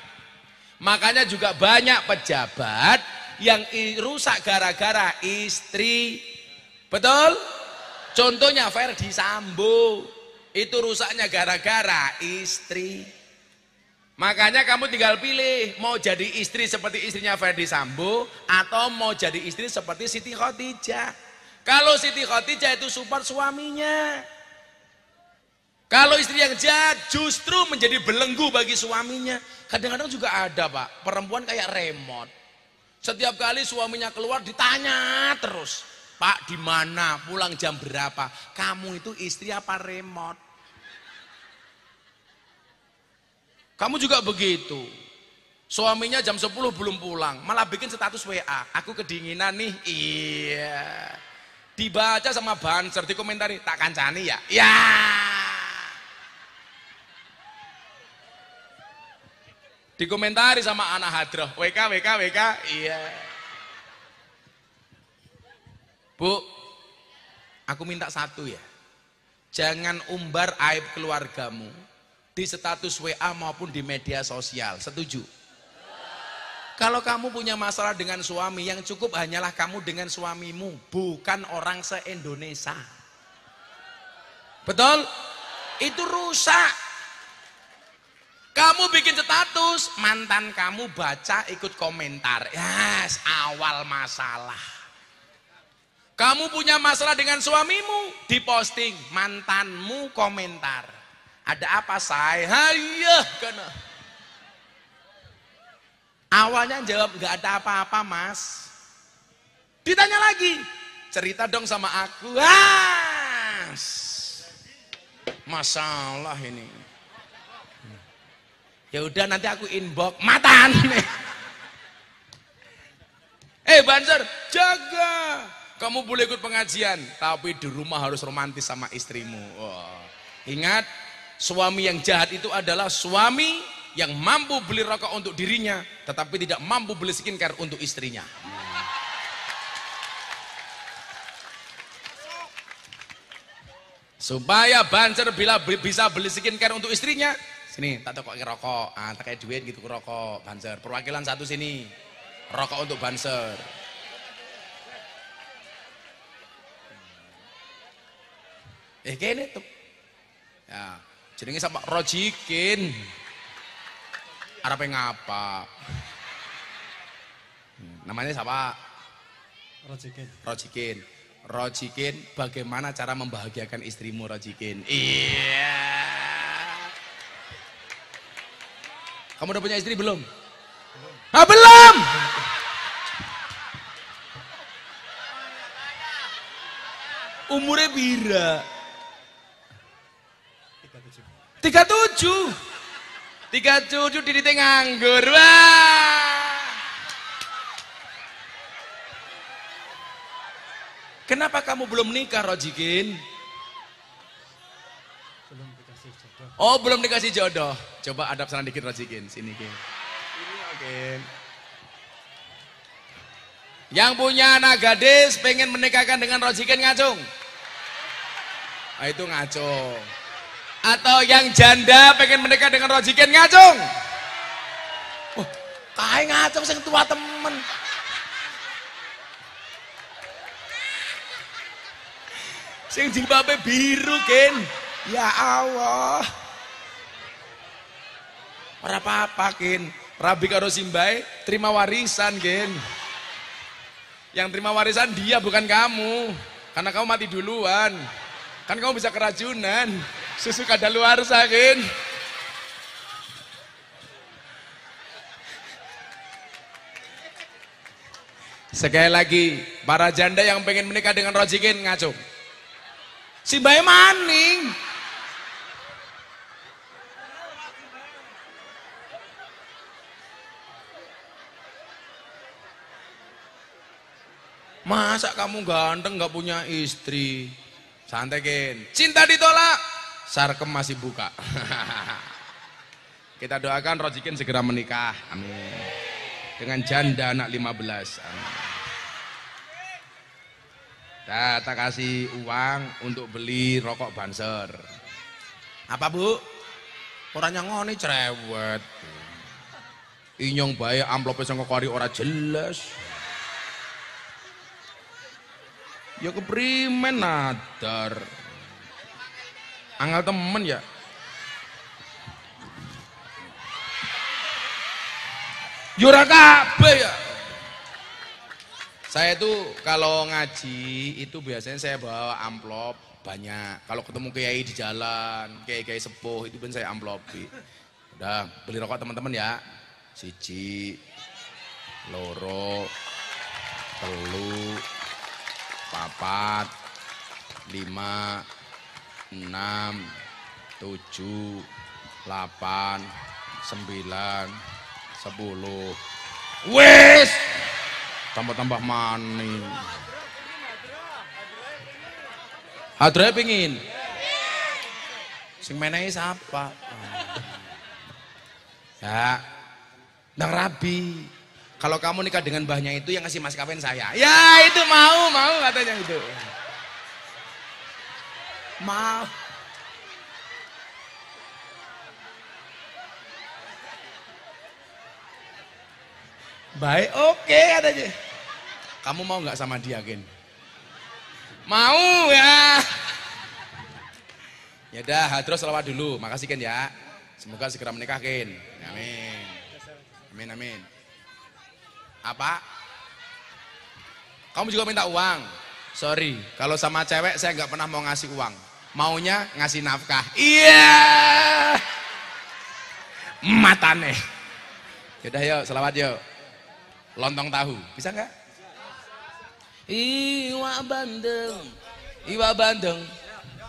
Makanya juga banyak pejabat yang rusak gara-gara istri. Betul? Contohnya Ferdi Sambo, itu rusaknya gara-gara istri. Makanya kamu tinggal pilih, mau jadi istri seperti istrinya Ferdi Sambo atau mau jadi istri seperti Siti Khadijah. Kalau Siti Khadijah itu support suaminya. Kalau istri yang jahat justru menjadi belenggu bagi suaminya. Kadang-kadang juga ada, Pak, perempuan kayak remote. Setiap kali suaminya keluar ditanya terus, Pak di mana, pulang jam berapa? Kamu itu istri apa remote? Kamu juga begitu. Suaminya jam 10 belum pulang, malah bikin status WA, aku kedinginan nih. Iya. Dibaca sama banser, dikomentari, tak kancani ya? Ya. Dikomentari sama anak hadroh, WK. Iya. Bu, aku minta satu ya. Jangan umbar aib keluargamu di status WA maupun di media sosial. Setuju? Kalau kamu punya masalah dengan suami, yang cukup hanyalah kamu dengan suamimu, bukan orang se-Indonesia. Betul? Itu rusak. Kamu bikin status, mantan kamu baca ikut komentar. Yes, awal masalah. Kamu punya masalah dengan suamimu, diposting, mantanmu komentar. Ada apa say? Hayah kena. Awalnya jawab nggak ada apa-apa mas. Ditanya lagi, cerita dong sama aku. Masalah ini. Ya udah nanti aku inbox matan. Banser, jaga. Kamu boleh ikut pengajian, tapi di rumah harus romantis sama istrimu. Oh. Ingat, suami yang jahat itu adalah suami yang mampu beli rokok untuk dirinya, tetapi tidak mampu beli skincare untuk istrinya. Supaya Banser bisa beli skincare untuk istrinya, sini tak tokoki rokok, tak kayak duit gitu ke rokok. Banser, perwakilan satu sini, rokok untuk Banser. Kene tuh, ya, jenenge sama Rojikin. Arape ngapa? Namanya siapa? Rojikin. Rojikin. Rojikin, bagaimana cara membahagiakan istrimu, Rojikin? Iya. Kamu udah punya istri belum? Belum. Belum. Umurnya pira? 37. 37 didite nganggur. Wah. Kenapa kamu belum nikah, Rojikin? Belum dikasih jodoh. Oh, belum dikasih jodoh. Coba adab sana dikit, Rojikin. Sini, Kin. Ini, oke. Yang punya anak gadis pengen menikahkan dengan Rojikin ngacung. Ah, itu ngacung. Atau yang janda pengen menikah dengan Rojikin ngacung. Kae ngacung sing tua temen. Sing jilbabe biru, Ken. Ya Allah. Ora apa-apa, Ken. Rabi karo Simbae terima warisan, Ken. Yang terima warisan dia bukan kamu. Karena kamu mati duluan. Kan kamu bisa keracunan. Susu kadaluarsa, Ken. Sekali lagi, para janda yang pengen menikah dengan Rojikin ngacung. Simbae maning. Masa kamu ganteng gak punya istri? Santai, Ken. Cinta ditolak, sarkem masih buka. Kita doakan Rojikin segera menikah. Amin. Dengan janda anak 15. Amin. Tak kasih uang untuk beli rokok Banser. Apa, Bu? Orangnya ngoni cerewet. Inyong bae amplopnya sing kari ora jelas. Ya keprimen nadar. Angel temen ya. Yura kabeh ya. Saya itu kalau ngaji itu biasanya saya bawa amplop banyak. Kalau ketemu kiai di jalan, kiai sepuh itu pun saya amplopi. Udah beli rokok teman-teman ya. 1, 2, 3, 4, 5, 6, 7, 8, 9, 10. Wes! Tambah-tambah maning. Hadroe pingin. Sing menehi siapa? Ya, Ndang Rabi. Kalau kamu nikah dengan mbahnya itu yang ngasih mas kawin saya. Ya itu mau katanya itu. Mau. Baik, oke katanya. Kamu mau nggak sama dia, Ken? Mau ya. Ya dah, terus selawat dulu. Makasih Ken ya. Semoga segera menikah Ken. Amin. Amin amin. Apa? Kamu juga minta uang? Sorry, kalau sama cewek saya nggak pernah mau ngasih uang. Maunya ngasih nafkah. Iya. Matane. Yaudah yuk, selawat yuk. Lontong tahu, bisa nggak? Iwa bandeng, iwa bandeng,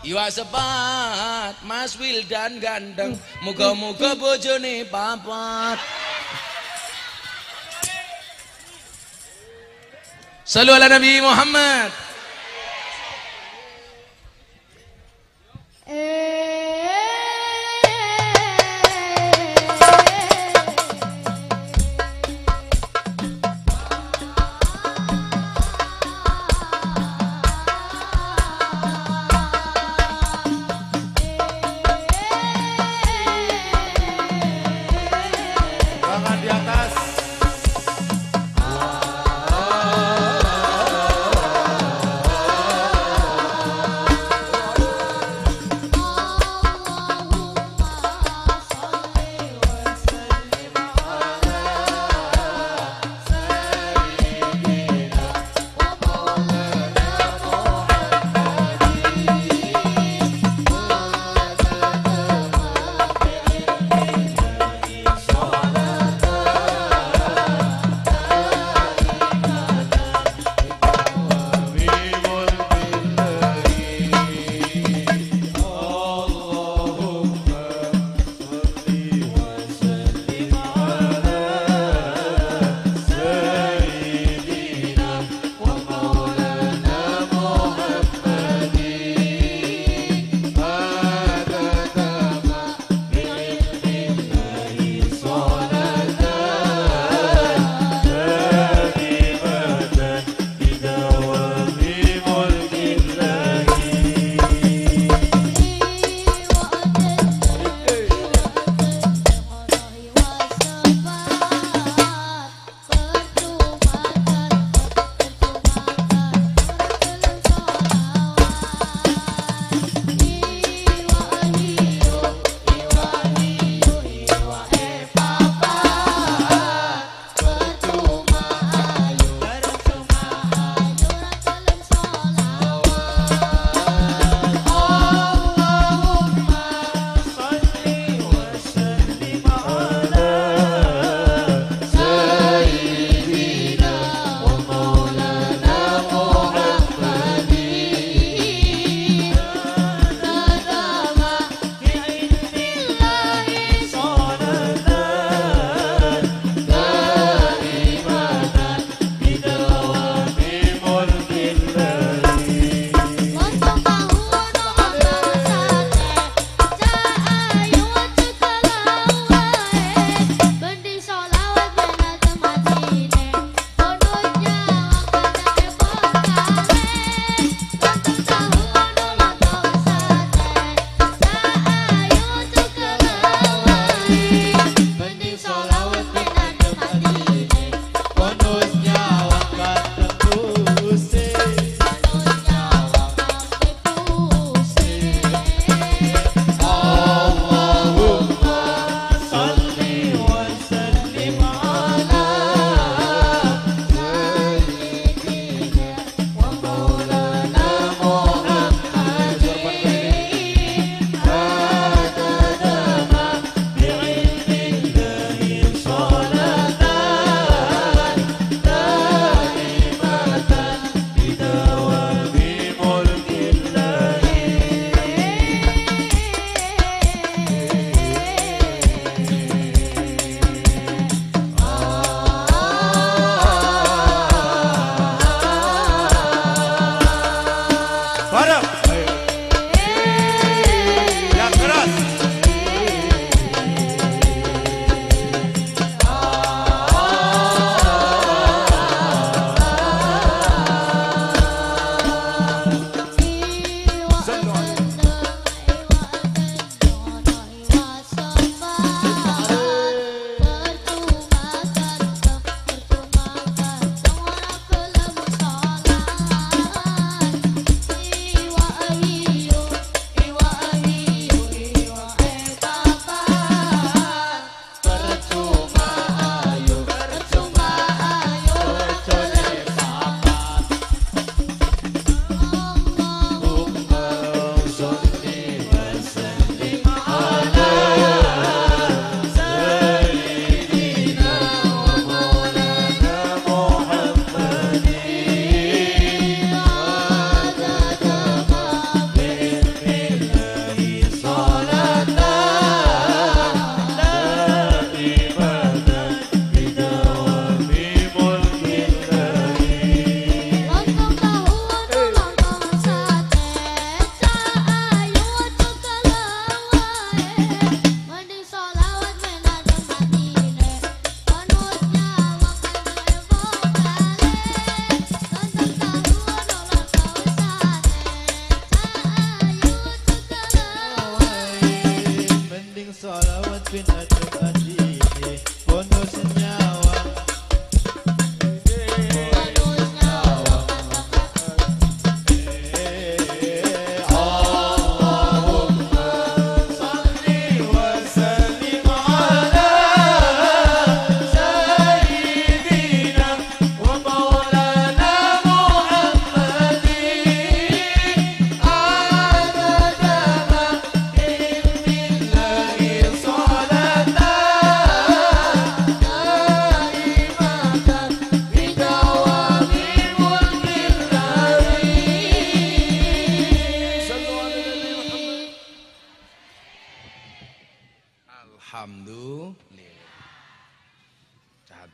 iwa sepat, Mas Wildan gandeng, muga-muga bojone papat. Sallu ala Nabi Muhammad. Tangan di atas.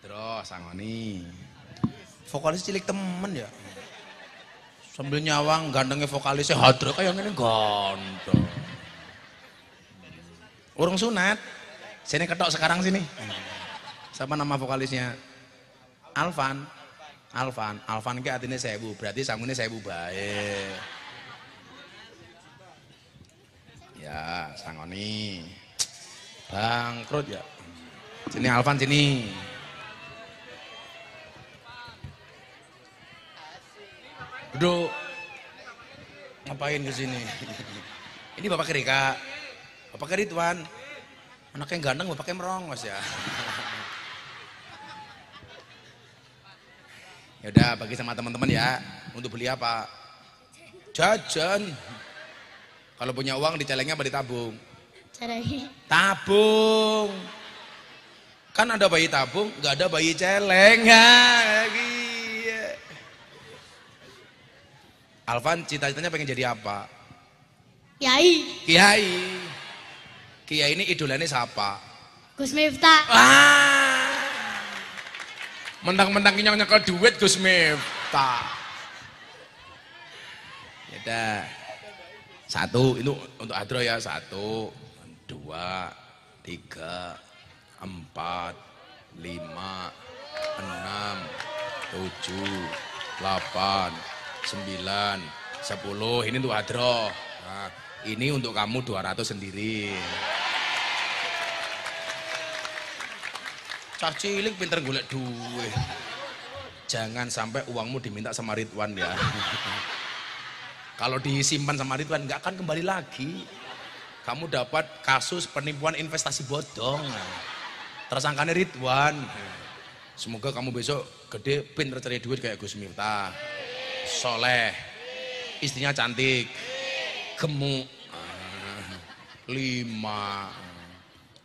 Hadroh sangoni. Vokalis cilik temen ya. Sambil nyawang gantengnya vokalisnya hadroh kayak ngene ganteng. Urung sunat. Sini ketok sekarang sini. Siapa nama vokalisnya? Alvan. Alvan ki artinya 1000, berarti sangune 1000 bae. Ya, sangoni. Bangkrut ya. Sini Alvan sini. Duduk. Ngapain ke sini? Ini Bapak Kerika. Bapak Keritwan. Anaknya ganteng, bapaknya merongos ya. Ya udah bagi sama teman-teman ya. Untuk beli apa? Jajan. Kalau punya uang dicelengnya apa ditabung? Caranya Tabung. Kan ada bayi tabung, nggak ada bayi celeng ya. Alvan cita-citanya pengen jadi apa? Kiai Kiai. Kiai ini idolanya siapa? Gus Miftah. Mentang-mentang nyekel duit Gus Miftah. Ya dah. 1 itu untuk Adro ya. 1, 2, 3, 4, 5, 6, 7, 8, 9, 10. Ini untuk Adro. Nah, ini untuk kamu 200 sendiri. Cah cilik pinter golek duit. Jangan sampai uangmu diminta sama Ridwan ya. Kalau disimpan sama Ridwan nggak akan kembali lagi. Kamu dapat kasus penipuan investasi bodong. Tersangkanya Ridwan. Semoga kamu besok gede pinter cari duit kayak Gus Miftah. Soleh. Istrinya cantik. Gemuk. 5.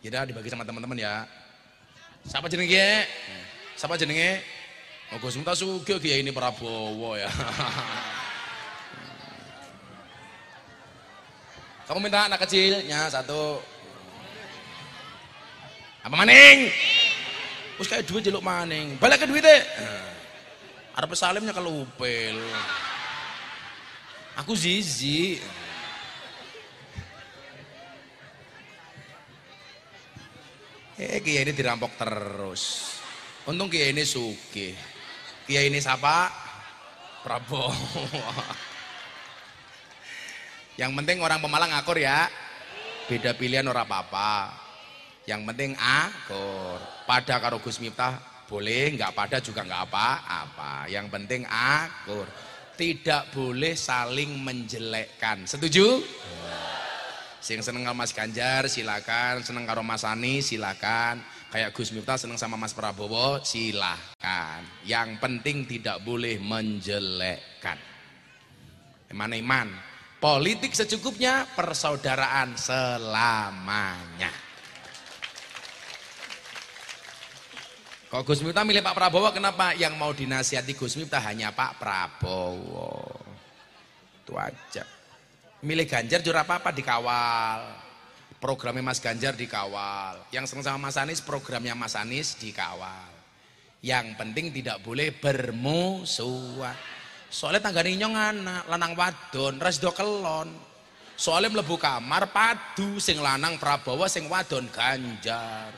Ya udah dibagi sama teman-teman ya. Siapa jenenge? Siapa jenenge? Oh, Gus Miftah sugih Kiai ini Prabowo ya. Kamu minta anak kecilnya 1. Apa maning? Wis kayak duit jeluk maning. Balik ke duitnya. Arep salimnya kelupil. Aku Zizi. Kiai ini dirampok terus. Untung Kiai ini sugih. Kiai ini siapa? Prabowo. Yang penting orang Pemalang akur ya. Beda pilihan ora apa-apa. Yang penting akur. Pada karo Gus Miftah boleh, nggak pada juga nggak apa-apa. Yang penting akur. Tidak boleh saling menjelekkan. Setuju? Sing seneng karo Mas Ganjar silakan, seneng karo Mas Anies silakan, kayak Gus Miftah seneng sama Mas Prabowo silakan. Yang penting tidak boleh menjelekkan. Iman. Politik secukupnya, persaudaraan selamanya. Kok Gus Miftah milih Pak Prabowo kenapa? Yang mau dinasihati Gus Miftah hanya Pak Prabowo. Itu aja. Milih Ganjar juga apa-apa dikawal. Programnya Mas Ganjar dikawal. Yang seneng sama Mas Anies, programnya Mas Anies dikawal. Yang penting tidak boleh bermusuhan. Soalnya tanggane nyong anak, lanang wadon, resdo kelon. Soalnya mlebu kamar padu, sing lanang Prabowo, sing wadon Ganjar.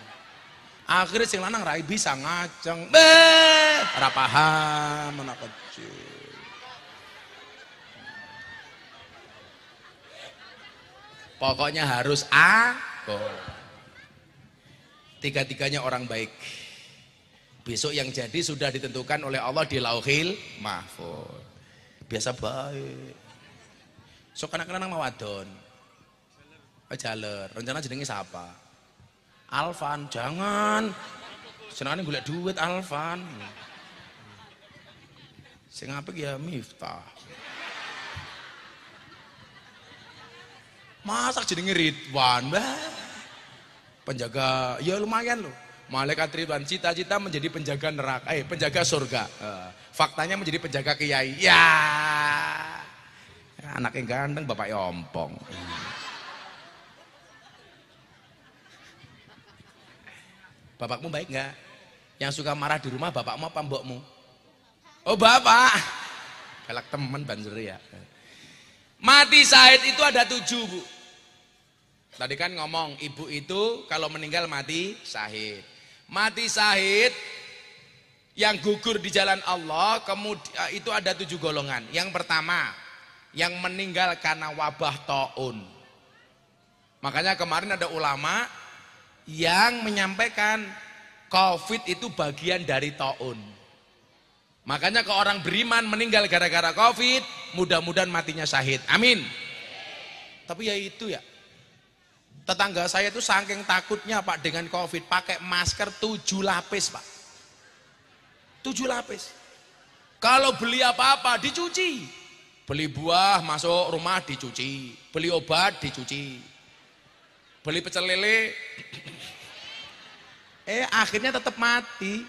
Akhirnya sing lanang rai bisa ngaceng. Ora paham anak kecil. Pokoknya harus akur. Tiga-tiganya orang baik. Besok yang jadi sudah ditentukan oleh Allah di Lauhil Mahfuz. Biasa baik. So kanak-kanak nama wadon. Jaler. Rencana jenenge siapa? Alvan. Jangan. Senangnya golek duit Alvan. Sing apik ya Miftah. Masak jenenge Ridwan, penjaga, ya lumayan loh. Malaikat Ridwan cita-cita menjadi penjaga neraka, penjaga surga. Faktanya menjadi penjaga kiai. Ya, anaknya ganteng, bapaknya ompong. Bapakmu baik nggak? Yang suka marah di rumah bapakmu apa mbokmu? Oh bapak. Galak temen banjir ya. Mati syahid itu ada 7 bu. Tadi kan ngomong ibu itu kalau meninggal mati syahid. Mati syahid yang gugur di jalan Allah kemudian itu ada 7 golongan. Yang pertama yang meninggal karena wabah taun. Makanya kemarin ada ulama yang menyampaikan COVID itu bagian dari taun. Makanya kalau orang beriman meninggal gara-gara COVID, mudah-mudahan matinya syahid. Amin. Tapi ya itu ya. Tetangga saya itu saking takutnya Pak dengan COVID, pakai masker 7 lapis Pak. 7 lapis. Kalau beli apa-apa dicuci. Beli buah masuk rumah dicuci. Beli obat dicuci. Beli pecel lele. Akhirnya tetap mati.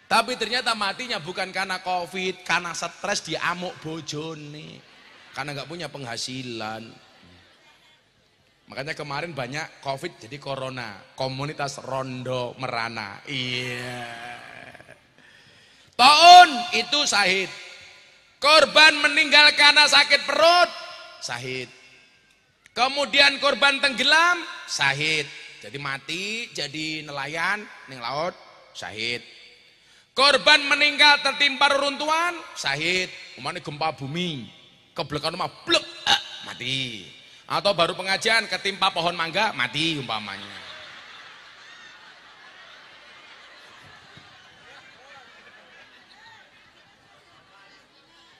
Tapi ternyata matinya bukan karena COVID, karena stres dia amuk bojone. Karena nggak punya penghasilan. Makanya kemarin banyak COVID jadi corona. Komunitas rondo merana. Iya. Taun itu syahid. Korban meninggal karena sakit perut, syahid. Kemudian korban tenggelam, syahid. Jadi mati, jadi nelayan, ning laut, syahid. Korban meninggal tertimpa reruntuhan, syahid. Umpamanya gempa bumi, keblekan rumah, blek, mati. Atau baru pengajian ketimpa pohon mangga, mati umpamanya.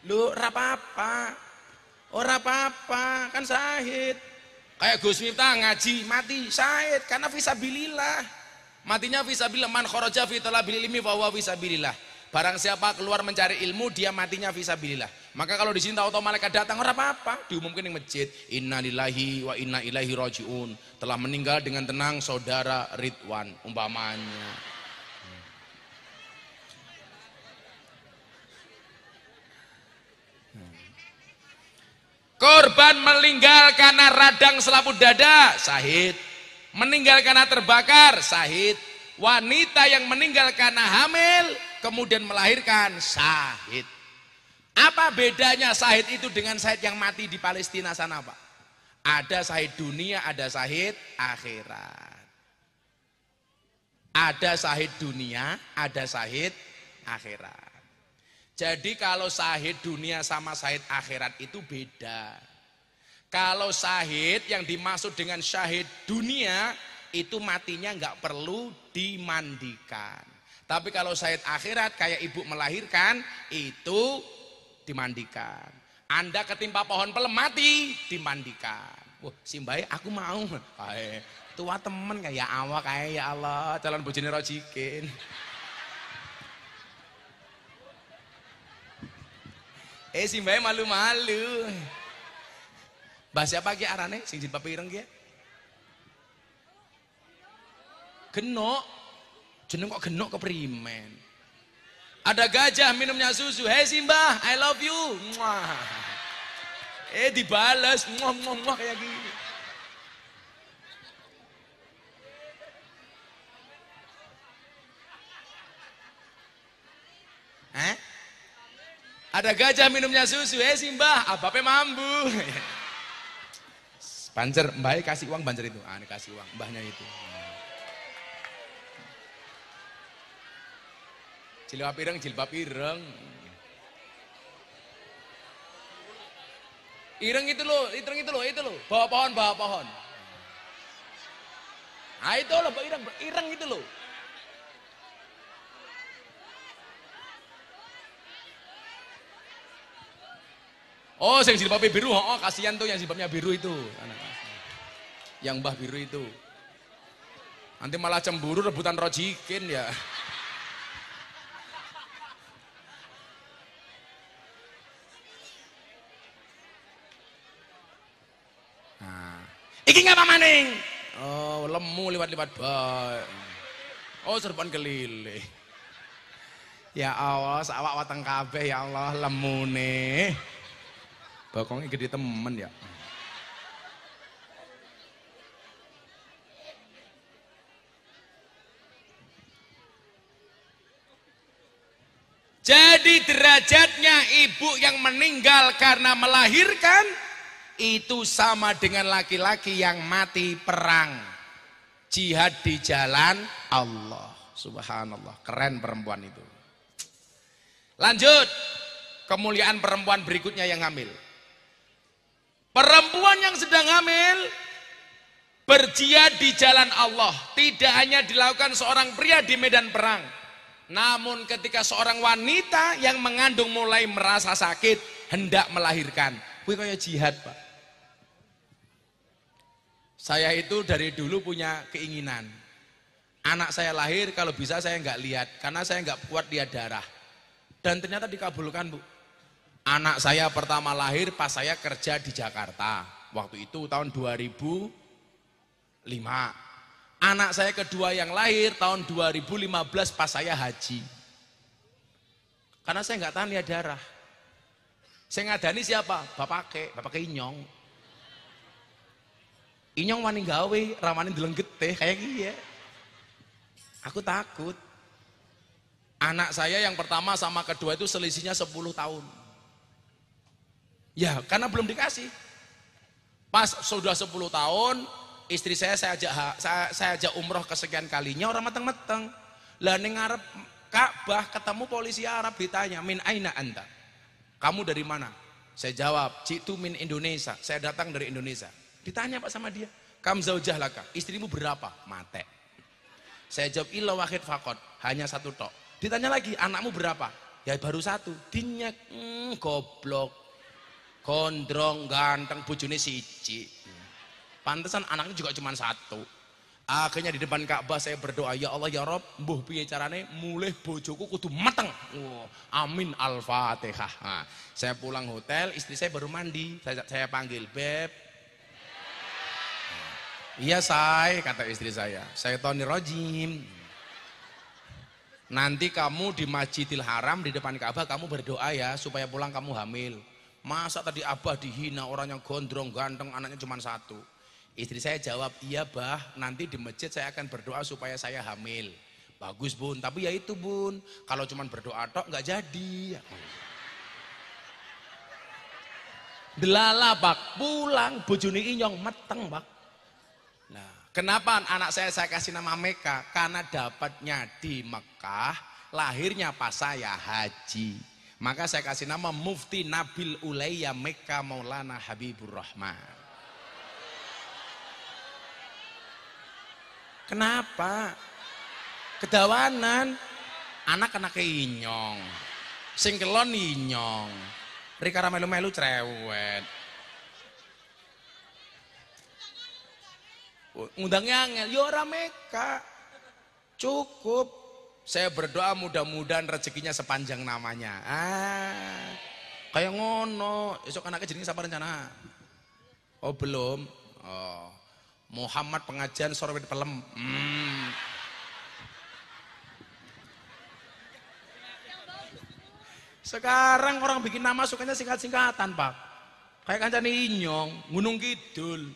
Lu ora apa-apa. Ora apa-apa, kan syahid. Kayak Gus Miftah ngaji, mati syahid karena fisabilillah. Matinya fisabilillah, man kharaja fi talabil ilmi fa huwa fisabilillah. Barang siapa keluar mencari ilmu, dia matinya fisabilillah. Maka kalau di sini tahu-tahu malaikat datang, ora apa-apa, diumumkan di masjid, innalillahi wa inna ilaihi rajiun. Telah meninggal dengan tenang saudara Ridwan umpamanya. Korban meninggal karena radang selaput dada, syahid. Meninggal karena terbakar, syahid. Wanita yang meninggal karena hamil kemudian melahirkan, syahid. Apa bedanya syahid itu dengan syahid yang mati di Palestina sana Pak? Ada syahid dunia, ada syahid akhirat. Ada syahid dunia, ada syahid akhirat. Jadi kalau syahid dunia sama syahid akhirat itu beda. Kalau syahid yang dimaksud dengan syahid dunia itu matinya nggak perlu dimandikan. Tapi kalau syahid akhirat kayak ibu melahirkan itu dimandikan. Anda ketimpa pohon pelem mati dimandikan. Wah, simbae aku mau. Tua temen kayak awak kayak ya Allah calon bojone rojikin. Simbae malu-malu. Bah siapa ki arane sing jilbab ireng ki? Genok. Jeneng kok genok keprimen. Ada gajah minumnya susu. Hey Simbah, I love you. Mwah. Dibales muah kayak gini. Ada gajah minumnya susu. Hey Simbah, abape mambu. Bancer, mbahnya kasih uang bancer itu. Ini kasih uang, mbahnya itu. Jilbab ireng. Ireng itu loh. Bawa pohon. Nah itu loh, ireng itu loh. Oh, yang jilbabnya biru, kasihan tuh yang jilbabnya biru itu. Yang mbah biru itu. Nanti malah cemburu rebutan rojikin ya. Nah, iki ngapa maning? Oh, lemu liwat-liwat bae. Oh, serban keliling. Ya Allah, sawak wateng kabeh ya Allah, lemune. Bokongnya gede temen ya. Dari derajatnya ibu yang meninggal karena melahirkan itu sama dengan laki-laki yang mati perang jihad di jalan Allah. Subhanallah, keren perempuan itu. Lanjut, kemuliaan perempuan berikutnya yang hamil. Perempuan yang sedang hamil berjihad di jalan Allah tidak hanya dilakukan seorang pria di medan perang, namun ketika seorang wanita yang mengandung mulai merasa sakit hendak melahirkan, kuwi kaya jihad, Pak. Saya itu dari dulu punya keinginan anak saya lahir kalau bisa saya nggak lihat karena saya nggak kuat lihat darah, dan ternyata dikabulkan, Bu. Anak saya pertama lahir pas saya kerja di Jakarta waktu itu tahun 2005. Anak saya kedua yang lahir tahun 2015 pas saya haji, karena saya nggak tahan lihat darah. Saya ngadani siapa? Bapak Inyong. Inyong wani gawe ramane ndeleng getih kayak gini ya. Aku takut. Anak saya yang pertama sama kedua itu selisihnya 10 tahun. Ya, karena belum dikasih. Pas sudah 10 tahun, istri saya ajak umroh kesekian kalinya, orang meteng-meteng. Lah ning ngarep Ka'bah ketemu polisi Arab, ditanya, "Min aina anta?" Kamu dari mana? Saya jawab, "Jitu min Indonesia." Saya datang dari Indonesia. Ditanya Pak sama dia, "Kam zaujah laka?" Istrimu berapa? Mate. Saya jawab, "Illa wahid faqat." Hanya satu tok. Ditanya lagi, "Anakmu berapa?" Ya baru satu. Dinyek, goblok. Gondrong, ganteng, bojone siji. Pantesan anaknya juga cuma satu. Akhirnya di depan Ka'bah saya berdoa, "Ya Allah ya Rob, mbuh piye carane mulih bojoku kudu meteng." Amin, Al-Fatihah. Nah, saya pulang hotel, istri saya baru mandi. Saya panggil, "Beb." "Iya say," kata istri saya, "Syaitonir rajim. Nanti kamu di Masjidil Haram di depan Ka'bah kamu berdoa ya supaya pulang kamu hamil. Masa tadi abah dihina orang yang gondrong ganteng anaknya cuma satu." Istri saya jawab, "Iya bah, nanti di masjid saya akan berdoa supaya saya hamil." "Bagus Bun, tapi ya itu Bun, kalau cuma berdoa tok nggak jadi." Delala Pak, pulang bojone Inyong meteng Pak. Nah, kenapa anak saya kasih nama Meka? Karena dapatnya di Mekah, lahirnya pas saya haji. Maka saya kasih nama Mufti Nabil Ulayya Mekah Maulana Habibur Rahman. Kenapa? Kedawanan. Anak-anak Inyong. Sing kelon Inyong. Rika melu-melu cerewet. Ngundangnya angel, ya ora Meka. Cukup. Saya berdoa mudah-mudahan rezekinya sepanjang namanya. Kayak ngono. Esok anaknya jenenge siapa rencana? Oh belum. Oh. Muhammad pengajian sorwet pelem. Sekarang orang bikin nama sukanya singkat-singkatan, Pak. Kayak kancane Inyong, Gunung Kidul.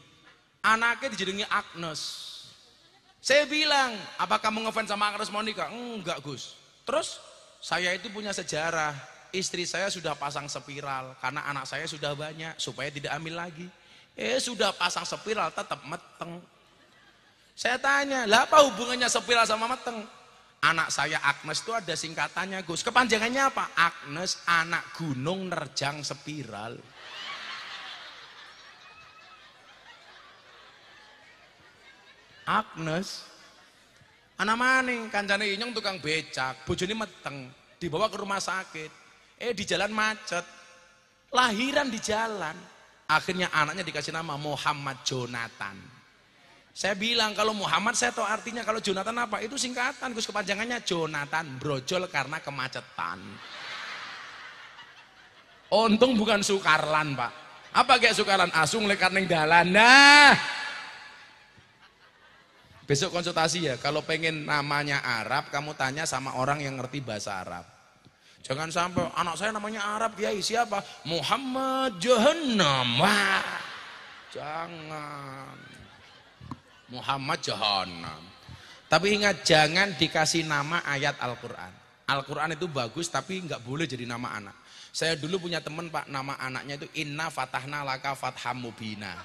Anaknya dijenengi Agnes. Saya bilang, "Apa kamu ngefans sama Agnes Monica?" "Enggak Gus." Terus saya itu punya sejarah. Istri saya sudah pasang spiral karena anak saya sudah banyak supaya tidak hamil lagi. Sudah pasang spiral tetap meteng. Saya tanya, "Lah apa hubungannya spiral sama meteng?" Anak saya Agnes itu ada singkatannya Gus. Kepanjangannya apa? Agnes anak gunung nerjang spiral. Agnes anak maning kancane Inyong tukang becak, bojone meteng, dibawa ke rumah sakit. Di jalan macet, lahiran di jalan. Akhirnya anaknya dikasih nama Muhammad Jonathan. Saya bilang kalau Muhammad saya tahu artinya, kalau Jonathan apa? Itu singkatan Gus, kepanjangannya Jonathan, brojol karena kemacetan. Untung bukan Sukarlan Pak. Apa kayak Sukarlan? Asung lekar ning dalan. Nah, besok konsultasi ya, kalau pengen namanya Arab, kamu tanya sama orang yang ngerti bahasa Arab. Jangan sampai anak saya namanya Arab, Kiai siapa? Muhammad Jahannam. Wah, jangan. Muhammad Jahannam. Tapi ingat, jangan dikasih nama ayat Al-Quran. Al-Quran itu bagus tapi nggak boleh jadi nama anak. Saya dulu punya teman Pak, nama anaknya itu Inna Fatahna Laka Fatham Mubina.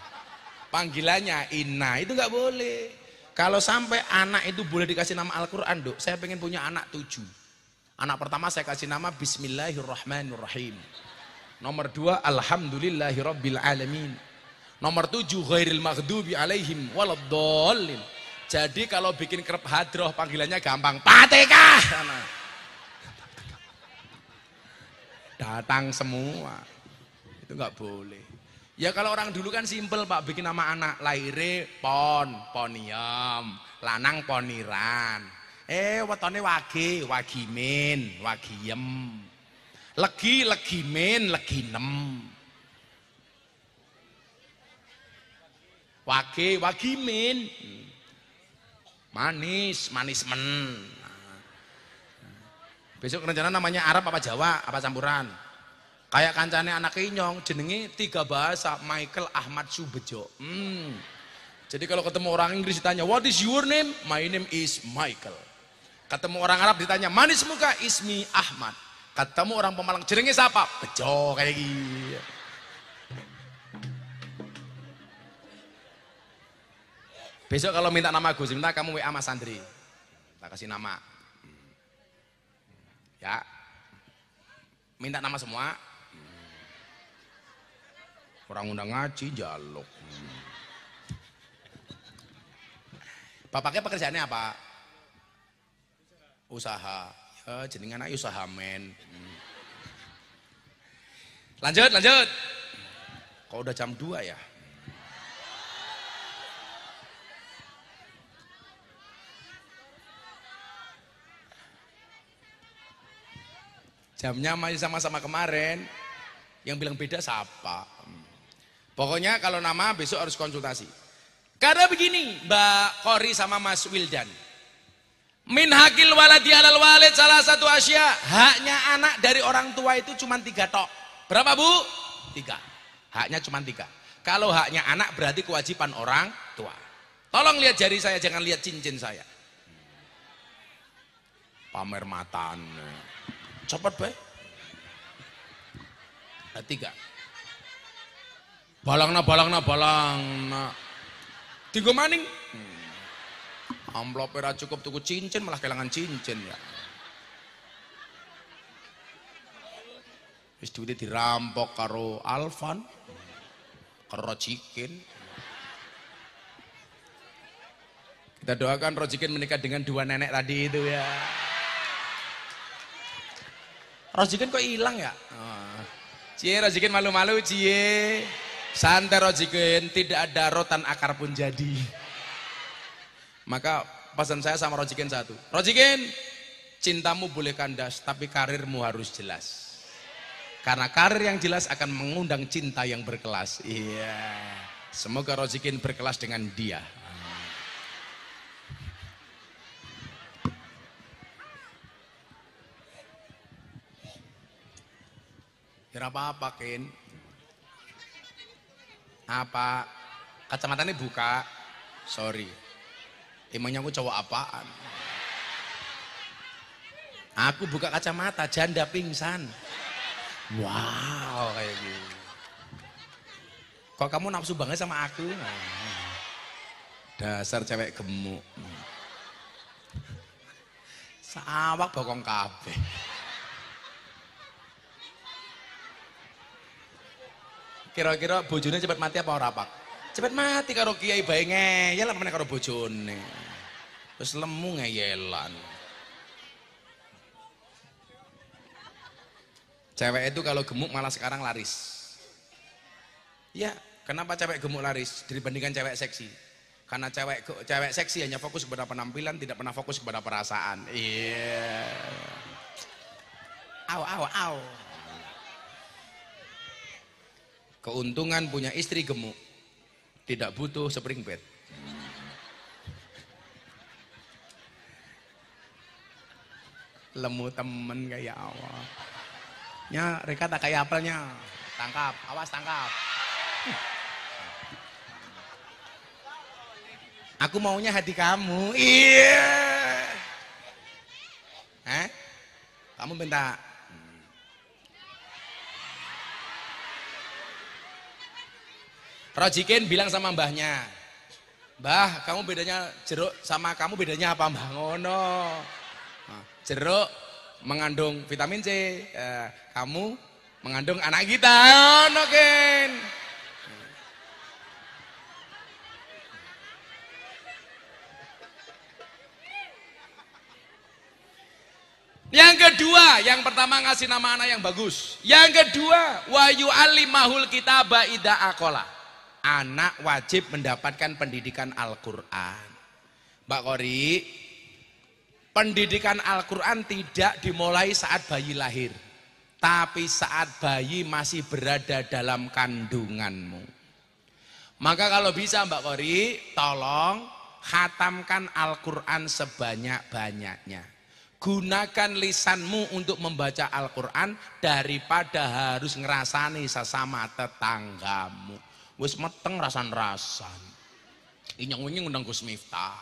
Panggilannya Inna, itu nggak boleh. Kalau sampai anak itu boleh dikasih nama Al-Quran, Dok, saya pengen punya anak 7. Anak pertama saya kasih nama Bismillahirrahmanirrahim. Nomor 2 Alhamdulillahirabbil alamin. Nomor 7 Ghairil maghdubi alaihim waladdallin. Jadi kalau bikin kerep hadroh panggilannya gampang, Fatihah. Datang semua. Itu nggak boleh. Ya kalau orang dulu kan simpel Pak, bikin nama anak, lahire Poniam, lanang Poniran. Wetone Wage, Wagimin, Wagiem. Legimin, Leginem. Wage, Wagimin. Manis men. Besok rencana namanya Arab apa Jawa apa campuran. Kayak kancane anak Inyong jenenge 3 bahasa, Michael Ahmad Subejo. Jadi kalau ketemu orang Inggris ditanya, what is your name? My name is Michael. Ketemu orang Arab ditanya, manis muka, ismi Ahmad. Ketemu orang Pemalang, jenenge siapa? Bejo, kayak gitu. Besok kalau minta nama Gus, minta kamu WA Mas Andri. Tak kasih nama. Ya. Minta nama semua. Orang undang ngaji jaluk. Bapaknya pekerjaannya apa? Usaha. Ya jenengan aja usaha men. Lanjut. Kok udah jam 2 ya? Jamnya masih sama-sama kemarin. Yang bilang beda siapa? Pokoknya kalau nama besok harus konsultasi. Karena begini, Mbak Kori sama Mas Wildan. Min hakil waladi alal walid salah satu asya. Haknya anak dari orang tua itu cuma 3 tok. Berapa Bu? 3. Haknya cuma 3. Kalau haknya anak berarti kewajiban orang tua. Tolong lihat jari saya, jangan lihat cincin saya. Pamer matan. Cepet baik. 3. Balangna. Tiga maning. Amplop era cukup tuku cincin malah kehilangan cincin ya. Wis duwite dirampok karo Alvan, karo Rojikin. Kita doakan Rojikin menikah dengan 2 nenek tadi itu ya. Rojikin kok hilang ya? Cie Rojikin malu-malu cie. Santai Rojikin, tidak ada rotan akar pun jadi. Maka pesan saya sama Rojikin 1. Rojikin, cintamu boleh kandas, tapi karirmu harus jelas. Karena karir yang jelas akan mengundang cinta yang berkelas. Iya. Semoga Rojikin berkelas dengan dia. Kira apa-apa, Ken? Apa? Kacamatanya buka. Sorry. Emangnya aku cowok apaan? Aku buka kacamata, janda pingsan. Wow, kayak gitu. Kok kamu nafsu banget sama aku? Dasar cewek gemuk. Sawak bokong kabeh. Kira-kira bojone cepet mati apa ora, Pak? Cepet mati karo kiai bae ngeyel apa meneh karo bojone. Terus lemu ngeyelan. Cewek itu kalau gemuk malah sekarang laris. Ya, kenapa cewek gemuk laris dibandingkan cewek seksi? Karena cewek seksi hanya fokus kepada penampilan, tidak pernah fokus kepada perasaan. Iya. Aw. Keuntungan punya istri gemuk, tidak butuh spring bed. Lemu temen kayak Allah. Nya, Rika tak kayak apelnya. Tangkap, awas tangkap. Aku maunya hati kamu. Iya. Kamu minta. Rojikin bilang sama mbahnya, "Mbah, kamu bedanya jeruk sama kamu bedanya apa, Mbah?" Ngono. Nah, jeruk mengandung vitamin C, kamu mengandung anak kita. Ngono, Ken. Yang kedua, yang pertama ngasih nama anak yang bagus. Yang kedua, wa yu'allimahul kitaba idza aqala. Anak wajib mendapatkan pendidikan Al-Qur'an. Mbak Kori, pendidikan Al-Qur'an tidak dimulai saat bayi lahir, tapi saat bayi masih berada dalam kandunganmu. Maka kalau bisa Mbak Kori, tolong khatamkan Al-Qur'an sebanyak-banyaknya. Gunakan lisanmu untuk membaca Al-Qur'an daripada harus ngerasani sesama tetanggamu. Wis meteng rasan-rasan. Inyong-inyong undang Gus Miftah.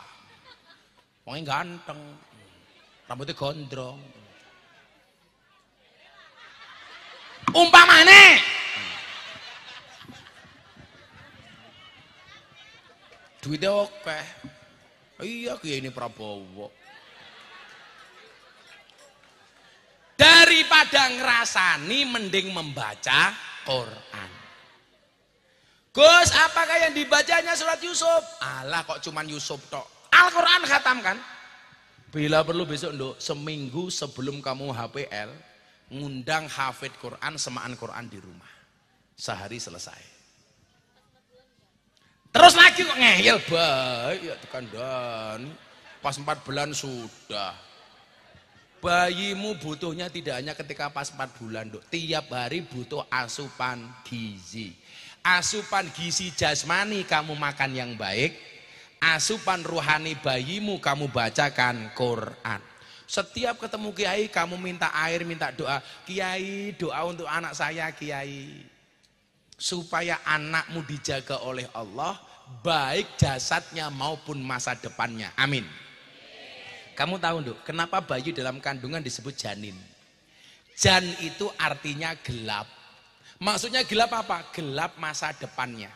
Wongnya ganteng. Rambutnya gondrong. Umpamane. Duitnya oke. Iya kayak ini Prabowo. Daripada ngerasani mending membaca Quran. Gus, apakah yang dibacanya surat Yusuf? Alah kok cuman Yusuf tok. Al-Quran khatamkan. Bila perlu besok nduk, seminggu sebelum kamu HPL, ngundang hafid Quran semaan Quran di rumah. Sehari selesai. Terus lagi kok ngeyel baik ya tekan dan pas 4 bulan sudah. Bayimu butuhnya tidak hanya ketika pas 4 bulan, Dok. Tiap hari butuh asupan gizi. Asupan gizi jasmani kamu makan yang baik, asupan rohani bayimu kamu bacakan Quran. Setiap ketemu kiai kamu minta air, minta doa. Kiai, doa untuk anak saya, Kiai. Supaya anakmu dijaga oleh Allah, baik jasadnya maupun masa depannya. Amin. Kamu tahu Nduk, kenapa bayi dalam kandungan disebut janin? Jan itu artinya gelap. Maksudnya gelap apa? Gelap masa depannya.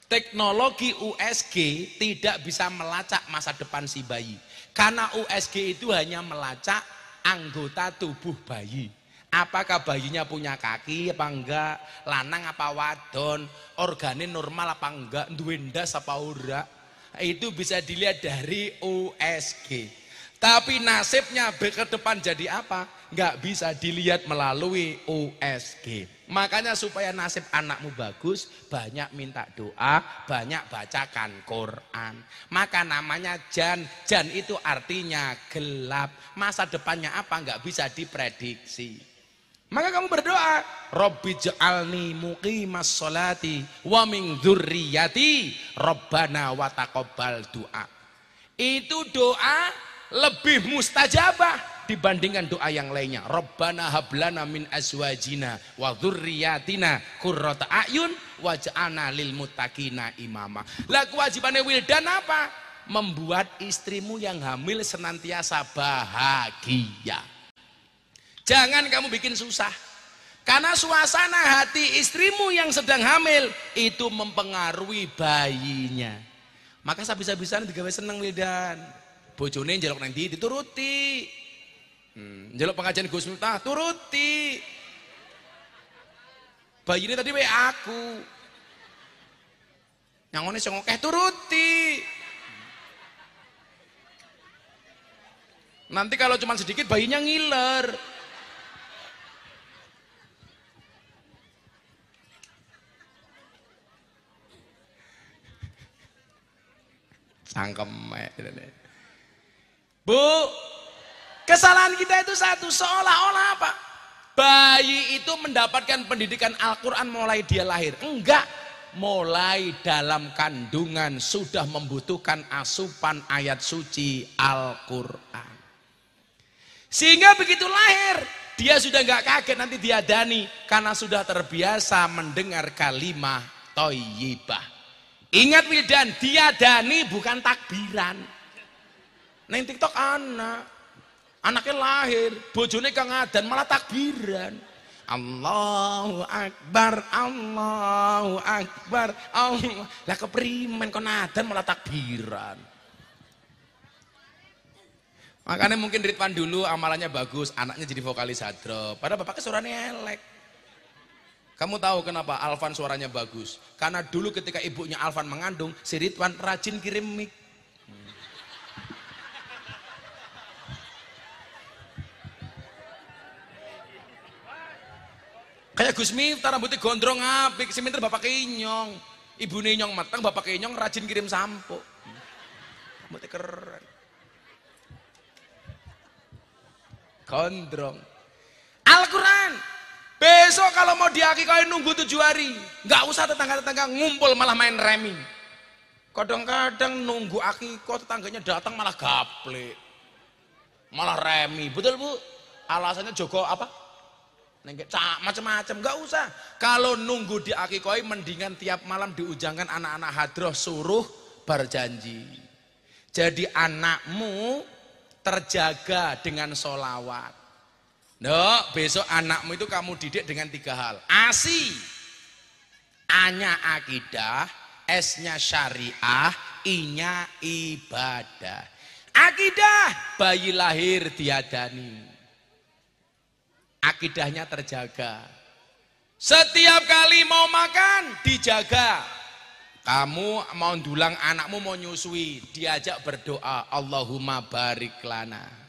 Teknologi USG tidak bisa melacak masa depan si bayi. Karena USG itu hanya melacak anggota tubuh bayi. Apakah bayinya punya kaki apa enggak, lanang apa wadon, organin normal apa enggak, duwe ndas apa ora. Itu bisa dilihat dari USG. Tapi nasibnya ke depan jadi apa? Nggak bisa dilihat melalui USG. Makanya supaya nasib anakmu bagus, banyak minta doa, banyak bacakan Quran. Maka namanya jan. Jan itu artinya gelap. Masa depannya apa? Nggak bisa diprediksi. Maka kamu berdoa, Rabbi ja'alni muqimas sholati wa min dzurriyyati Rabbana wa taqabbal du'a. Itu doa lebih mustajabah dibandingkan doa yang lainnya. Rabbana hablana min azwajina wa dzurriyyatina qurrata a'yun waj'alna lil muttaqina imama. Lah kewajibannya wildan apa? Membuat istrimu yang hamil senantiasa bahagia. Jangan kamu bikin susah. Karena suasana hati istrimu yang sedang hamil itu mempengaruhi bayinya. Maka sabisa-bisaan digawe seneng wildan. Bojone njaluk nang ndi dituruti. Njaluk pengajian Gus Miftah turuti. Bayi ini tadi wae aku. Nyangone sing akeh turuti. Nanti kalau cuma sedikit bayinya ngiler. Cangkem. Bu, kesalahan kita itu satu, seolah-olah apa? Bayi itu mendapatkan pendidikan Al-Quran mulai dia lahir. Enggak, mulai dalam kandungan sudah membutuhkan asupan ayat suci Al-Quran. Sehingga begitu lahir, dia sudah enggak kaget nanti diadani karena sudah terbiasa mendengar kalimah thayyibah. Ingat wildan, diadani bukan takbiran. Neng TikTok anak Anaknya lahir, bojone kang adan malah takbiran. Allahu Akbar, Allahu Akbar, Allah. Lah keprimen kon adan malah takbiran. Makanya mungkin Ridwan dulu amalannya bagus, anaknya jadi vokalis hadroh. Padahal bapaknya suaranya elek. Kamu tahu kenapa Alvan suaranya bagus? Karena dulu ketika ibunya Alvan mengandung, si Ridwan rajin kirim mic. Kayak Gus Miftah rambutnya gondrong apik, seminter bapak Inyong. Ibu Inyong matang, bapak Inyong rajin kirim sampo. Rambutnya keren. Gondrong. Al-Quran. Besok kalau mau diakikahin nunggu 7 hari. Nggak usah tetangga-tetangga ngumpul malah main remi. Kadang-kadang nunggu akikoh tetangganya datang malah gaple. Malah remi. Betul Bu? Alasannya Joko apa? Macam-macam, nggak usah. Kalau nunggu diakikoi mendingan tiap malam diujangkan anak-anak hadroh suruh berjanji. Jadi anakmu terjaga dengan sholawat. No, besok anakmu itu kamu didik dengan 3 hal. ASI, A-nya akidah, S-nya syariah, I-nya ibadah. Akidah, bayi lahir diadani. Akidahnya terjaga. Setiap kali mau makan dijaga. Kamu mau dulang anakmu mau nyusui, diajak berdoa, Allahumma barik lana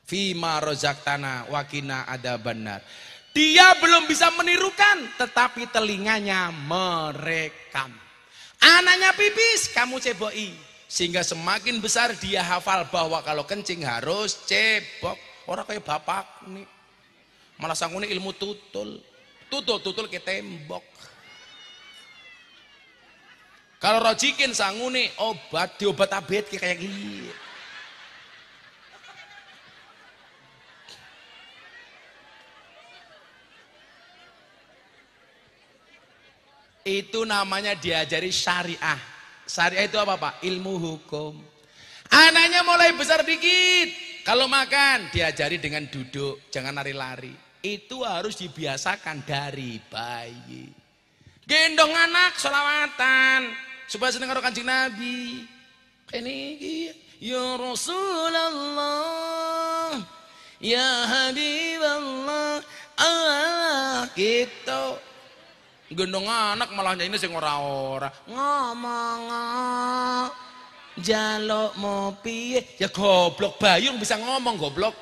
fima rozaktana wakina adzabannar. Dia belum bisa menirukan, tetapi telinganya merekam. Anaknya pipis, kamu ceboi, sehingga semakin besar dia hafal bahwa kalau kencing harus cebok. Orang kayak bapak nih. Malah sangune ilmu tutul ke tembok. Kalau rojikin sangune obat diobat abet kayak gini. Itu namanya diajari syariah. Syariah itu apa Pak? Ilmu hukum. Anaknya mulai besar dikit, kalau makan diajari dengan duduk, jangan lari-lari. Itu harus dibiasakan dari bayi. Gendong anak sholawatan supaya seneng karo Kanjeng Nabi. Ini ya Rasulullah, ya Habiballah, gitu. Gendong anak malah ini sing ora-ora ngomong. Jaluk mau piye? Ya goblok, bayi bisa ngomong goblok.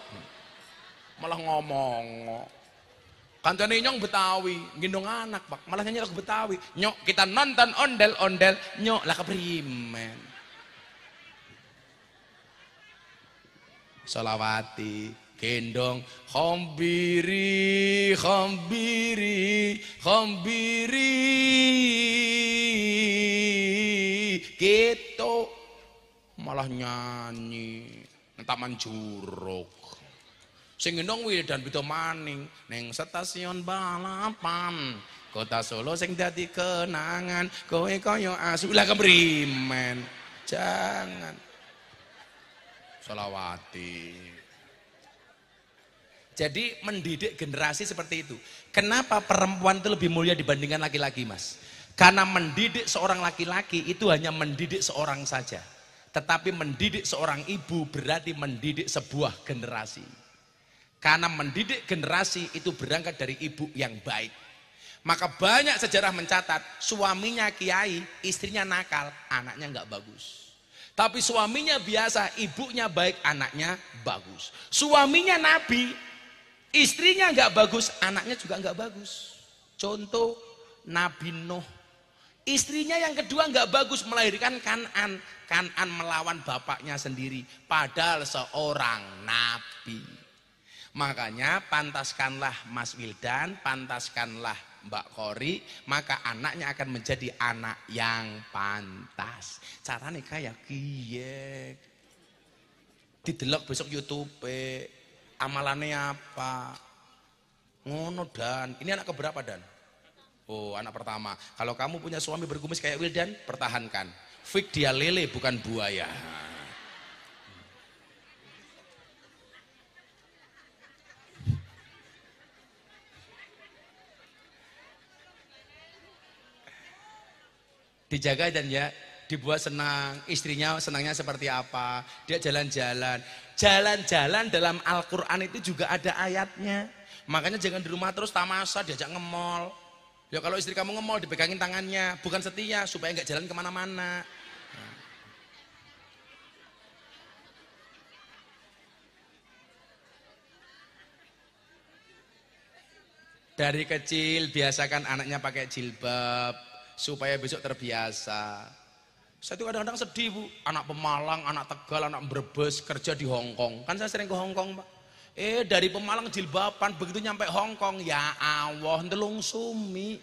Malah ngomong. Kancane Nyong Betawi, gendong anak, Pak. Malah nyanyi lagu Betawi. Nyok kita nonton ondel-ondel, nyok lah keprimen. Sholawati, gendong khombiri, khombiri, khombiri. Gitu. Malah nyanyi Taman Juruk. Sing gendong Wildan Bito Maning neng stasiun balapan Kota Solo sing dadi kenangan kowe kaya asu lah keprimen. Jangan. Sholawati. Jadi mendidik generasi seperti itu. Kenapa perempuan itu lebih mulia dibandingkan laki-laki, Mas? Karena mendidik seorang laki-laki itu hanya mendidik seorang saja. Tetapi mendidik seorang ibu berarti mendidik sebuah generasi. Karena mendidik generasi itu berangkat dari ibu yang baik. Maka banyak sejarah mencatat suaminya kiai, istrinya nakal, anaknya nggak bagus. Tapi suaminya biasa, ibunya baik, anaknya bagus. Suaminya nabi, istrinya nggak bagus, anaknya juga nggak bagus. Contoh Nabi Nuh, istrinya yang kedua nggak bagus, melahirkan Kan'an. Kan'an melawan bapaknya sendiri, padahal seorang nabi. Makanya pantaskanlah Mas Wildan, pantaskanlah Mbak Kori, maka anaknya akan menjadi anak yang pantas. Caranya kayak kiye. Didelok besok YouTube, amalannya apa? Ngono Dan. Ini anak keberapa Dan? Oh, anak pertama. Kalau kamu punya suami berkumis kayak Wildan, pertahankan. Fik dia lele bukan buaya. Dijaga dan ya, dibuat senang. Istrinya senangnya seperti apa? Dia jalan-jalan. Jalan-jalan dalam Al-Qur'an itu juga ada ayatnya. Makanya jangan di rumah terus tamasa, diajak nge-mall. Ya kalau istri kamu nge-mall dipegangin tangannya, bukan setia supaya nggak jalan kemana-mana. Dari kecil biasakan anaknya pakai jilbab supaya besok terbiasa. Saya tuh kadang-kadang sedih Bu, anak Pemalang, anak Tegal, anak Brebes kerja di Hong Kong. Kan saya sering ke Hong Kong Pak. Dari Pemalang jilbaban begitu nyampe Hong Kong, ya Allah, ndelung sumi.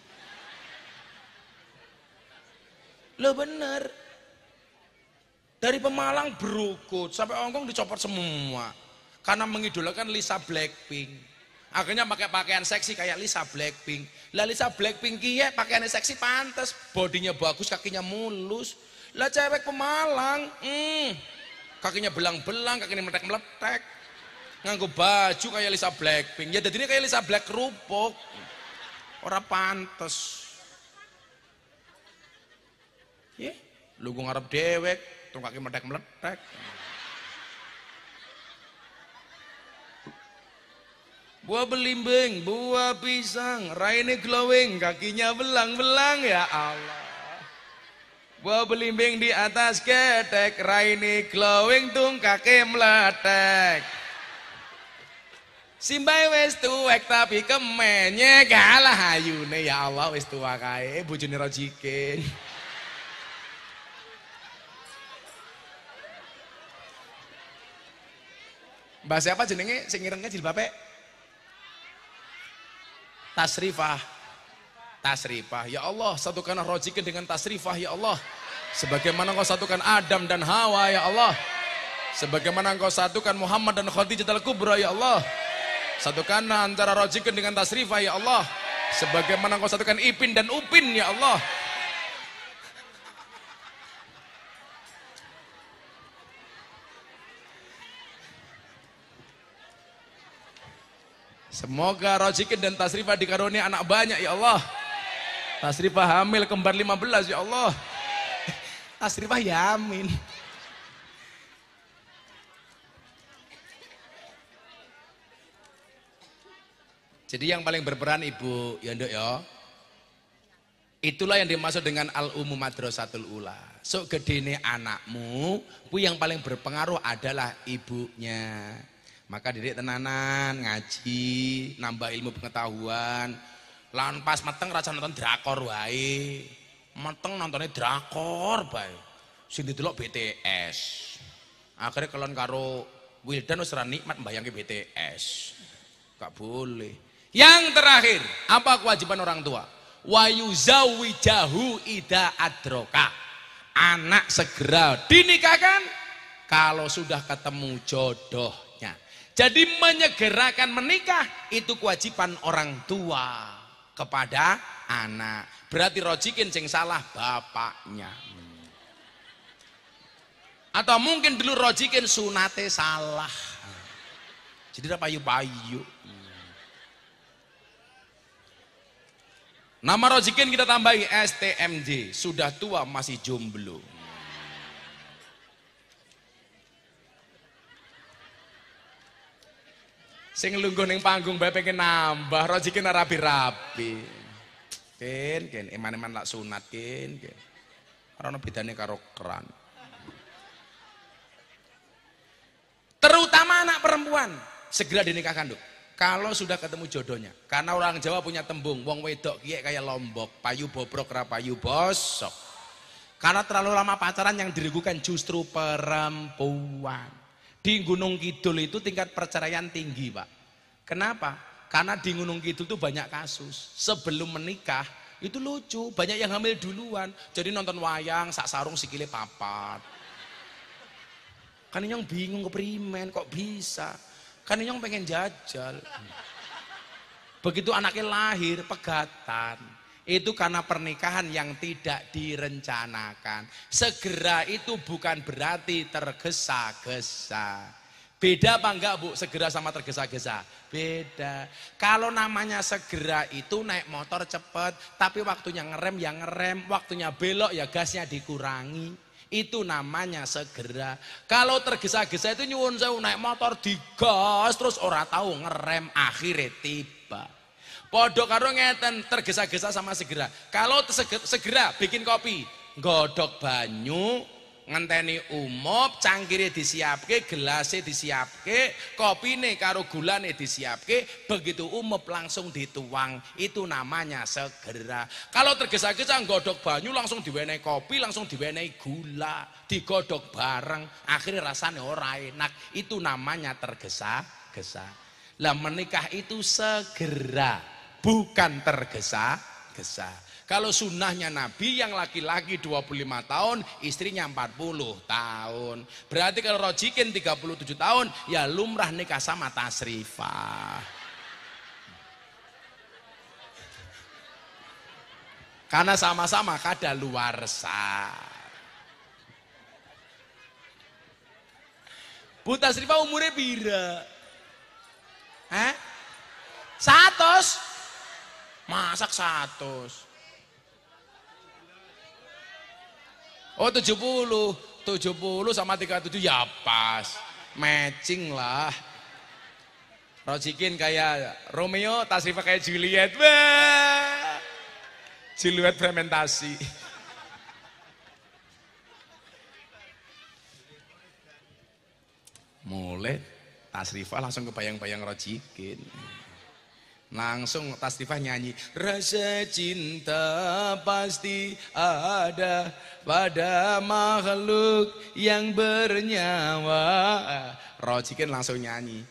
Loh bener. Dari Pemalang berukut sampai Hong Kong dicopot semua. Karena mengidolakan Lisa Blackpink. Akhirnya pakai pakaian seksi kayak Lisa Blackpink. Lah Lisa Blackpink kiye pakaiannya seksi pantas, bodinya bagus, kakinya mulus. Lah cewek Pemalang, kakinya belang-belang, kakinya meletek-meletek. Nganggo baju kayak Lisa Blackpink. Ya dadine kayak Lisa Black kerupuk. Ora pantes. Ya, lu gue ngarep dewek, tung kaki meletek-meletek. Buah belimbing, buah pisang, raine glowing, kakinya belang-belang ya Allah. Buah belimbing di atas ketek, raine glowing, tung kaki meletek. Simbai wis tuwek tapi kemenye kalah ayune ya Allah wis tua kae bojone Rojikin. Mbah siapa jenenge sing irenge jilbabe? Tasrifah. Ya Allah, satukanlah Rojikin dengan Tasrifah ya Allah. Sebagaimana Engkau satukan Adam dan Hawa ya Allah. Sebagaimana Engkau satukan Muhammad dan Khadijah al-Kubra ya Allah. Satukanlah antara Rojikin dengan Tasrifah ya Allah. Sebagaimana Engkau satukan Ipin dan Upin ya Allah. Semoga Rojikin dan Tasrifah dikaruniai anak banyak ya Allah. Tasrifah hamil kembar 15 ya Allah. Tasrifah yamin. Jadi yang paling berperan Ibu ya Nduk ya. Itulah yang dimaksud dengan al-ummu madrasatul ula. Sok gedene anakmu, ku yang paling berpengaruh adalah ibunya. Maka didik tenanan, ngaji, nambah ilmu pengetahuan. Lan pas meteng raja nonton drakor wae. Meteng nontonnya drakor bae. Sing didelok BTS. Akhirnya kelon karo Wildan wis ora nikmat mbayangke BTS. Gak boleh. Yang terakhir, apa kewajiban orang tua? Wa yuzawijahu ida adroka. Anak segera dinikahkan kalau sudah ketemu jodohnya. Jadi menyegerakan menikah itu kewajiban orang tua kepada anak. Berarti Rojikin sing salah bapaknya. Atau mungkin dulu Rojikin sunate salah. Jadi ada payu-payu. Nama Rojikin kita tambahi STMJ, sudah tua masih jomblo. Sing lungguh ning panggung bae pengen nambah, Rojikin rapi-rapi. Ken, eman-eman lak sunat ken. Ora ono bedane karo keran. Terutama anak perempuan, segera dinikahkan, Duk. Kalau sudah ketemu jodohnya. Karena orang Jawa punya tembung, wong wedok kiye kayak lombok, payu bobrok ra payu bosok. Karena terlalu lama pacaran yang diragukan justru perempuan. Di Gunung Kidul itu tingkat perceraian tinggi, Pak. Kenapa? Karena di Gunung Kidul itu banyak kasus. Sebelum menikah itu lucu, banyak yang hamil duluan. Jadi nonton wayang sak sarung sikile papat. Kan yang bingung keprimen kok bisa. Kan yang pengen jajal. Begitu anaknya lahir pegatan. Itu karena pernikahan yang tidak direncanakan. Segera itu bukan berarti tergesa-gesa. Beda apa enggak Bu, segera sama tergesa-gesa? Beda. Kalau namanya segera itu naik motor cepet, tapi waktunya ngerem ya ngerem, waktunya belok ya gasnya dikurangi. Itu namanya segera. Kalau tergesa-gesa itu nyuwun sewu naik motor digas terus ora tahu ngerem, akhirnya tiba. Podok karo ngeten tergesa-gesa sama segera. Kalau segera bikin kopi, godok banyu, ngenteni umop, cangkire disiapke, gelasnya disiapke, kopine karo gulane disiapke, begitu umop langsung dituang. Itu namanya segera. Kalau tergesa-gesa godok banyu langsung diwenehi kopi, langsung diwenehi gula, digodok bareng, akhirnya rasanya ora enak. Itu namanya tergesa-gesa. Lah menikah itu segera, bukan tergesa-gesa. Kalau sunnahnya Nabi yang laki-laki 25 tahun, istrinya 40 tahun. Berarti kalau rojikin 37 tahun, ya lumrah nikah sama tasrifah. Karena sama-sama kadaluwarsa. Bu tasrifah umurnya pira? Hah? 100? Masak 100. Oh 70 sama 37 ya pas, matching lah. Rojikin kayak Romeo, tasrifah kayak Juliet. Wah, Juliet fermentasi. Mulai tasrifah langsung kebayang-bayang Rojikin. Langsung tasrifah nyanyi, rasa cinta pasti ada pada makhluk yang bernyawa. Rojikin langsung nyanyi,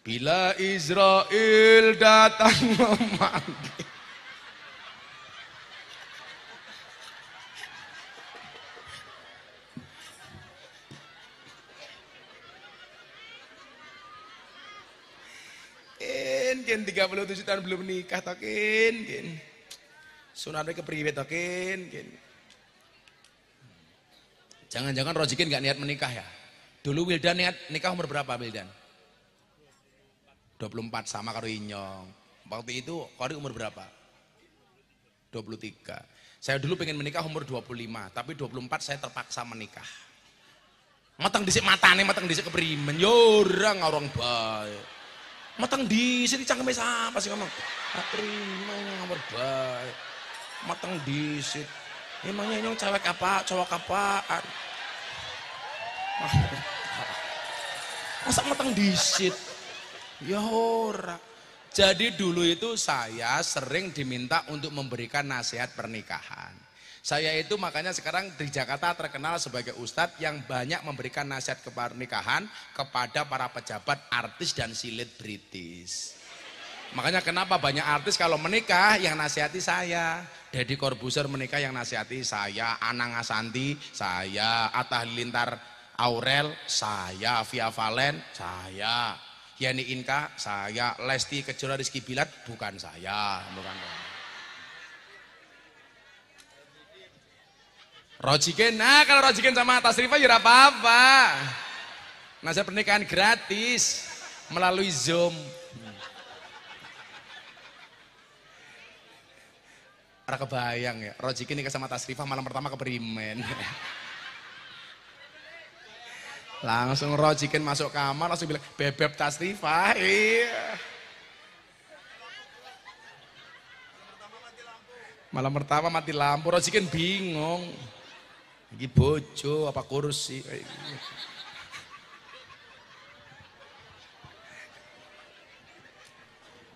bila Israel datang memanggil. Kin 37 tahun belum nikah tokin, sunatnya kepriwe tokin. Jangan-jangan Rojikin gak niat menikah ya? Dulu Wildan niat nikah umur berapa Wildan? 24 sama karo Inyong. Waktu itu Kori umur berapa? 23. Saya dulu pengen menikah umur 25, tapi 24 saya terpaksa menikah. Matang disik matane, matang disik keprimen, yorang orang baik. Matang di sini cangkeme apa sih ngomong? Terima nomor baik. Matang di sini. Emangnya ini cewek apa? Cowok apaan? Masa matang di sini? Ya ora. Jadi dulu itu saya sering diminta untuk memberikan nasihat pernikahan. Saya itu makanya sekarang di Jakarta terkenal sebagai ustadz yang banyak memberikan nasihat pernikahan kepada para pejabat, artis dan selebritis. Makanya kenapa banyak artis kalau menikah yang nasihati saya. Deddy Corbuzier menikah yang nasihati saya, Anang Asanti, saya, Atta Halilintar Aurel, saya, Via Valen, saya, Yeni Inka, saya, Lesti Kejora Rizky Bilar, bukan saya, bukan saya. Rojikin, nah kalau Rojikin sama tasrifah ya apa-apa. Nasihat pernikahan gratis melalui Zoom. Ora kebayang ya, Rojikin nikah sama tasrifah malam pertama keberimen. Langsung Rojikin masuk kamar langsung bilang, bebek tasrifah. Iya. Malam pertama mati lampu, Rojikin bingung. Iki bojo apa kursi?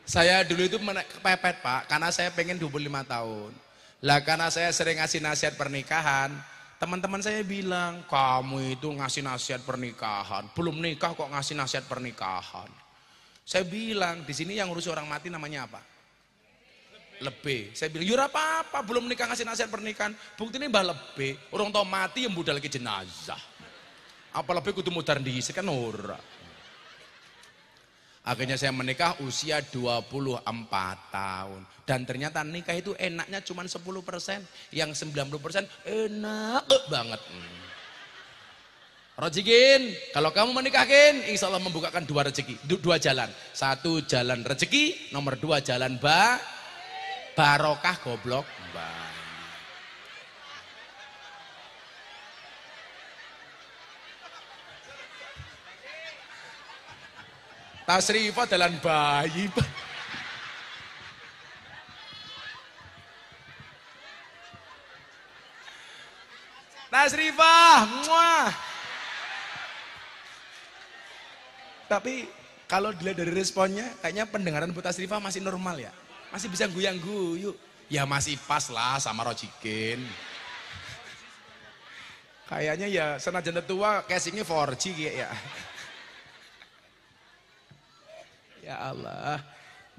Saya dulu itu kepepet Pak, karena saya pengen 25 tahun. Lah karena saya sering ngasih nasihat pernikahan, teman-teman saya bilang, kamu itu ngasih nasihat pernikahan, belum nikah kok ngasih nasihat pernikahan. Saya bilang, di sini yang ngurus orang mati namanya apa? Lebih. Saya bilang, yura apa-apa, belum nikah ngasih nasihat pernikahan. Bukti ini mbah lebih. Orang tau mati yang budal lagi jenazah. Apa lebih kudu mudar diisi kan ora. Akhirnya saya menikah usia 24 tahun. Dan ternyata nikah itu enaknya cuma 10%. Yang 90% enak banget. Rojikin, kalau kamu menikahkan, insya Allah membukakan dua rezeki, dua jalan. Satu jalan rezeki, nomor dua jalan barokah goblok. Tasrifah dalan bayi. Tasrifah, muah. Tapi kalau dilihat dari responnya, kayaknya pendengaran Bu Tasrifah masih normal ya. Masih bisa guyang-guyu. Ya masih pas lah sama Rojikin. Kayaknya ya senajan tua casingnya 4G kayak ya. Ya Allah.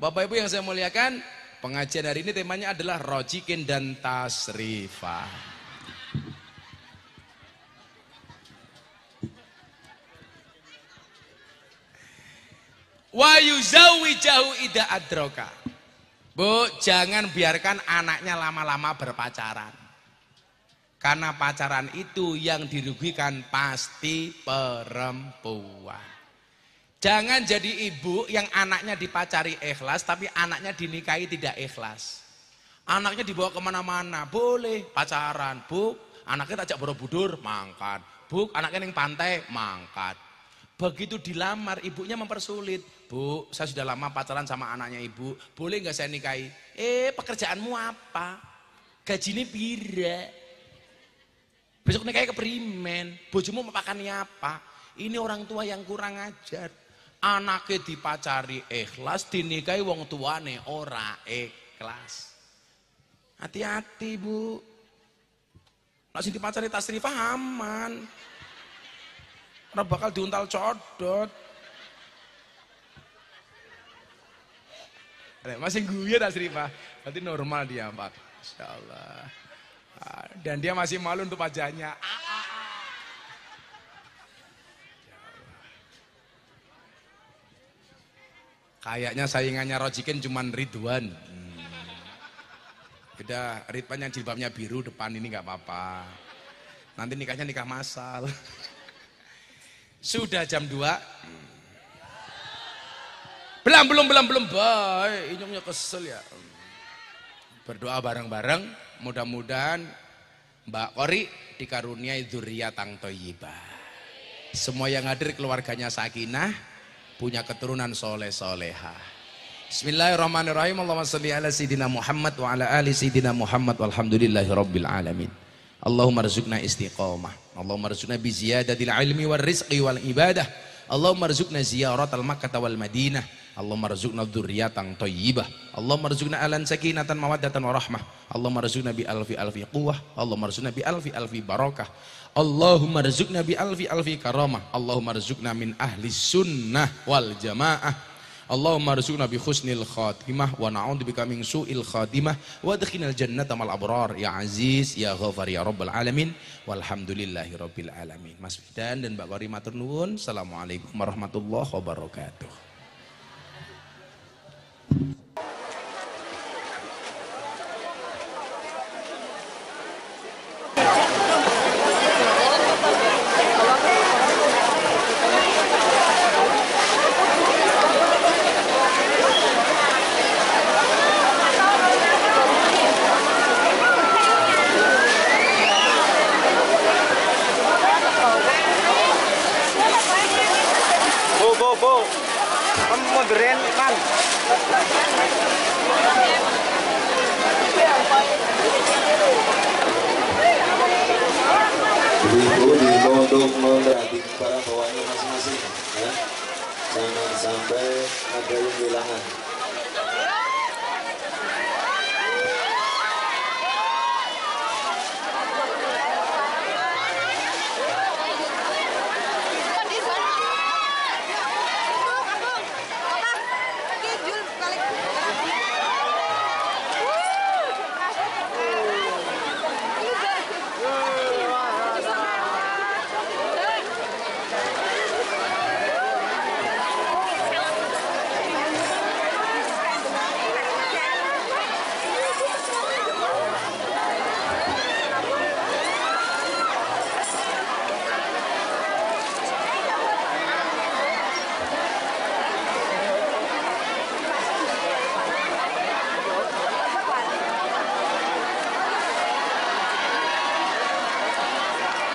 Bapak Ibu yang saya muliakan, pengajian hari ini temanya adalah Rojikin dan Tasrifah. Wa yuzawijahu ida adroka. Bu, jangan biarkan anaknya lama-lama berpacaran. Karena pacaran itu yang dirugikan pasti perempuan. Jangan jadi ibu yang anaknya dipacari ikhlas, tapi anaknya dinikahi tidak ikhlas. Anaknya dibawa kemana-mana, boleh pacaran. Bu, anaknya tajak Borobudur, mangkat. Bu, anaknya yang pantai, mangkat. Begitu dilamar, ibunya mempersulit. Bu, saya sudah lama pacaran sama anaknya ibu, boleh nggak saya nikahi? Pekerjaanmu apa? Gajinya pira? Besok nikahi keprimen? Bojomu mapakani apa? Ini orang tua yang kurang ajar. Anaknya dipacari ikhlas, dinikahi wong tuane ora ikhlas. Hati-hati bu. Masih dipacari Tasrifah aman. Ora bakal diuntal codot. Masih guyon Tasrifah, berarti normal dia Pak. Masya Allah. Dan dia masih malu untuk wajahnya. Kayaknya saingannya Rojikin cuman Ridwan. Udah Ridwan yang jilbabnya biru depan ini nggak apa-apa. Nanti nikahnya nikah massal. Sudah jam 2. Belum. Baik, inyongnya kesel ya. Berdoa bareng-bareng, mudah-mudahan Mbak Kori dikaruniai dzurriyyatan thayyibah. Semua yang hadir keluarganya sakinah, punya keturunan soleh-solehah. Bismillahirrahmanirrahim. Allahumma sholli ala sayyidina Muhammad wa ala ali sayyidina Muhammad walhamdulillahi rabbil alamin. Allahumma rzuqna istiqamah. Allahumma rzuqna bi ziyadatil ilmi wal rizqi wal ibadah. Allahumma rzuqna ziyaratal Makkah wal Madinah. Allahumma rzuqna dzurriyyatan thayyibah. Allahumma rzuqna alan sakinatan mawaddatan warahmah. Allahumma rzuqna bi alfi quwwah. Allahumma rzuqna bi alfi barakah. Allahumma rzuqna bi alfi karamah. Allahumma rzuqna min ahli sunnah wal jamaah. Allahumma rzuqna bi husnil khatimah wa na'udzubika min su'il khatimah wa adkhilnal jannata mal abrar ya aziz ya ghafar ya rabbal alamin walhamdulillahi rabbil alamin. Mas Fidan dan Mbak Kori matur nuwun. Assalamualaikum warahmatullahi wabarakatuh. Bu, kamu modern kan? Ibu dihimbau untuk memperhatikan para bawaannya masing-masing ya. Jangan sampai ada yang kehilangan.